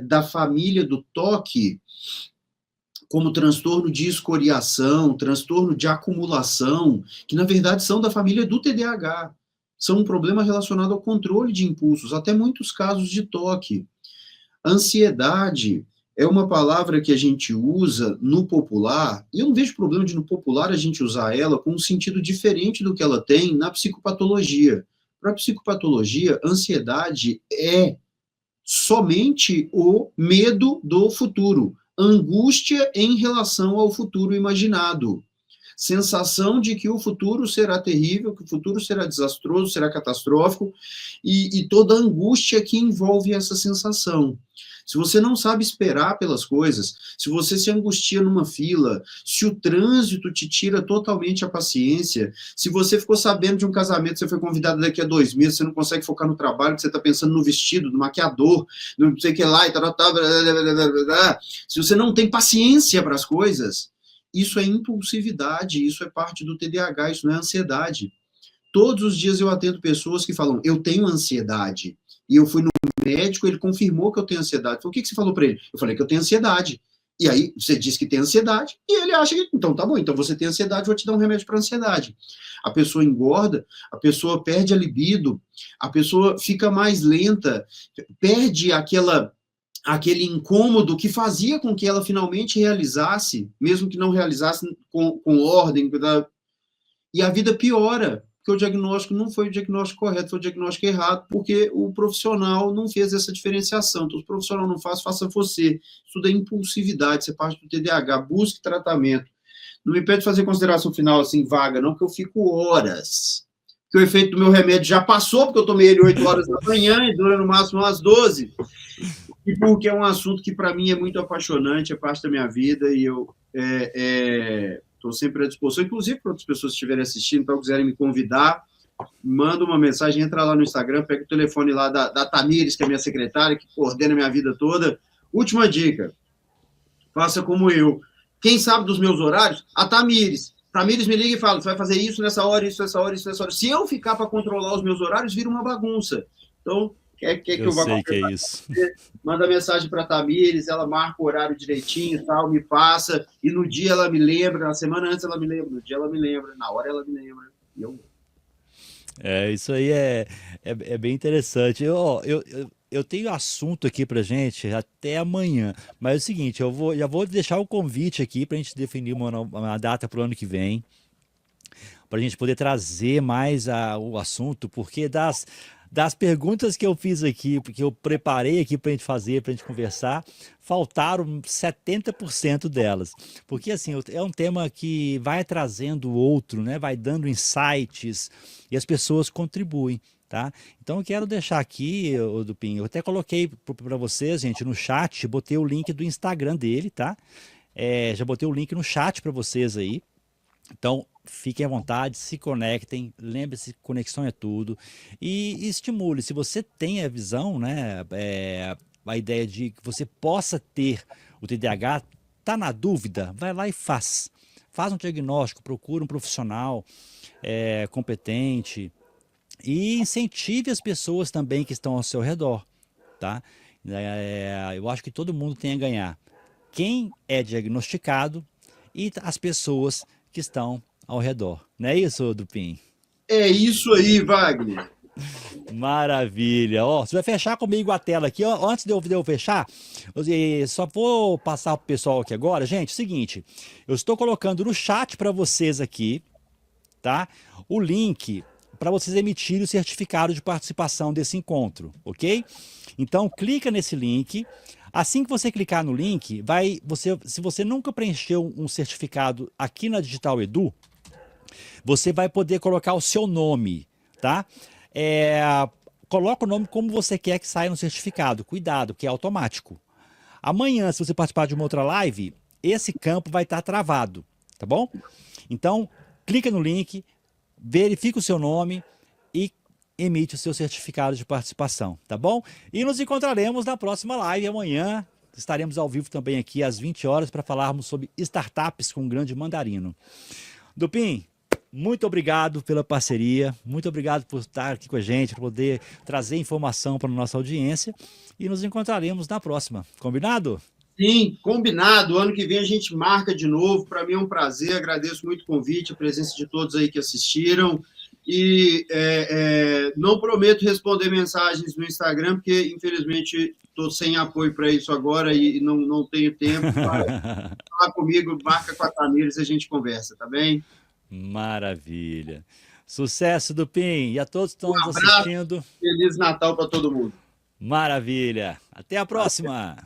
da família do toque, como transtorno de escoriação, transtorno de acumulação, que na verdade são da família do TDAH. São um problema relacionado ao controle de impulsos, até muitos casos de toque. Ansiedade é uma palavra que a gente usa no popular, e eu não vejo problema de no popular a gente usar ela com um sentido diferente do que ela tem na psicopatologia. Para a psicopatologia, ansiedade é somente o medo do futuro, angústia em relação ao futuro imaginado, sensação de que o futuro será terrível, que o futuro será desastroso, será catastrófico, e toda a angústia que envolve essa sensação. Se você não sabe esperar pelas coisas, se você se angustia numa fila, se o trânsito te tira totalmente a paciência, se você ficou sabendo de um casamento, você foi convidado daqui a 2 meses, você não consegue focar no trabalho, você está pensando no vestido, no maquiador, não sei o que lá, e tal, se você não tem paciência para as coisas, isso é impulsividade, isso é parte do TDAH, isso não é ansiedade. Todos os dias eu atendo pessoas que falam, eu tenho ansiedade, e eu fui no médico, ele confirmou que eu tenho ansiedade. Falei, o que você falou para ele? Eu falei que eu tenho ansiedade. E aí, você diz que tem ansiedade, e ele acha que, então tá bom, então você tem ansiedade, eu vou te dar um remédio para ansiedade. A pessoa engorda, a pessoa perde a libido, a pessoa fica mais lenta, perde aquele incômodo que fazia com que ela finalmente realizasse, mesmo que não realizasse com ordem, e a vida piora, porque o diagnóstico não foi o diagnóstico correto, foi o diagnóstico errado, porque o profissional não fez essa diferenciação. Então, se o profissional não faz, faça você. Isso é impulsividade, isso é parte do TDAH, busque tratamento. Não me pede fazer consideração final assim, vaga, não, porque eu fico horas. Porque o efeito do meu remédio já passou, porque eu tomei ele 8 horas da manhã e dura no máximo umas 12. E porque é um assunto que, para mim, é muito apaixonante, é parte da minha vida, e eu estou sempre à disposição, inclusive para outras pessoas que estiverem assistindo, então quiserem me convidar, manda uma mensagem, entra lá no Instagram, pega o telefone lá da Tamires, que é minha secretária, que coordena a minha vida toda. Última dica, faça como eu. Quem sabe dos meus horários? A Tamires. Tamires me liga e fala, você vai fazer isso nessa hora, isso nessa hora, isso nessa hora. Se eu ficar para controlar os meus horários, vira uma bagunça. Então, quer que eu vá sei que é isso. Manda mensagem para a Tamires, ela marca o horário direitinho, tal, me passa, e no dia ela me lembra, na semana antes ela me lembra, no dia ela me lembra, na hora ela me lembra, e eu... Isso aí é bem interessante. Eu tenho assunto aqui pra gente até amanhã, mas é o seguinte, já vou deixar o convite aqui pra gente definir uma data pro ano que vem, pra gente poder trazer mais o assunto, porque das perguntas que eu fiz aqui, que eu preparei aqui para a gente fazer, para a gente conversar, faltaram 70% delas. Porque, assim, é um tema que vai trazendo outro, né? Vai dando insights e as pessoas contribuem, tá? Então, eu quero deixar aqui, Dupin, eu até coloquei para vocês, gente, no chat, botei o link do Instagram dele, tá? Já botei o link no chat para vocês aí. Então, fiquem à vontade, se conectem, lembre-se que conexão é tudo e estimule. Se você tem a visão, né, a ideia de que você possa ter o TDAH, tá na dúvida, vai lá e faz. Faz um diagnóstico, procura um profissional competente e incentive as pessoas também que estão ao seu redor, tá? Eu acho que todo mundo tem a ganhar. Quem é diagnosticado e as pessoas que estão ao redor. Não é isso, Dupin? É isso aí, Wagner. Maravilha. Você vai fechar comigo a tela aqui. Antes de eu fechar, só vou passar para o pessoal aqui agora. Gente, seguinte, eu estou colocando no chat para vocês aqui, tá? O link para vocês emitirem o certificado de participação desse encontro, ok? Então, clica nesse link. Assim que você clicar no link, se você nunca preencheu um certificado aqui na Digital Edu, você vai poder colocar o seu nome, tá? Coloca o nome como você quer que saia no certificado. Cuidado, que é automático. Amanhã, se você participar de uma outra live, esse campo vai estar travado, tá bom? Então, clica no link, verifica o seu nome e emite o seu certificado de participação, tá bom? E nos encontraremos na próxima live amanhã. Estaremos ao vivo também aqui às 20 horas para falarmos sobre startups com o grande mandarino. Dupin, muito obrigado pela parceria, muito obrigado por estar aqui com a gente, por poder trazer informação para a nossa audiência e nos encontraremos na próxima. Combinado? Sim, combinado. Ano que vem a gente marca de novo. Para mim é um prazer, agradeço muito o convite, a presença de todos aí que assistiram. E não prometo responder mensagens no Instagram, porque infelizmente estou sem apoio para isso agora e não tenho tempo. Fala comigo, marca com a Tamires e a gente conversa, tá bem? Maravilha. Sucesso do PIN e a todos que estão Um nos abraço, assistindo. Feliz Natal para todo mundo. Maravilha. Até a próxima.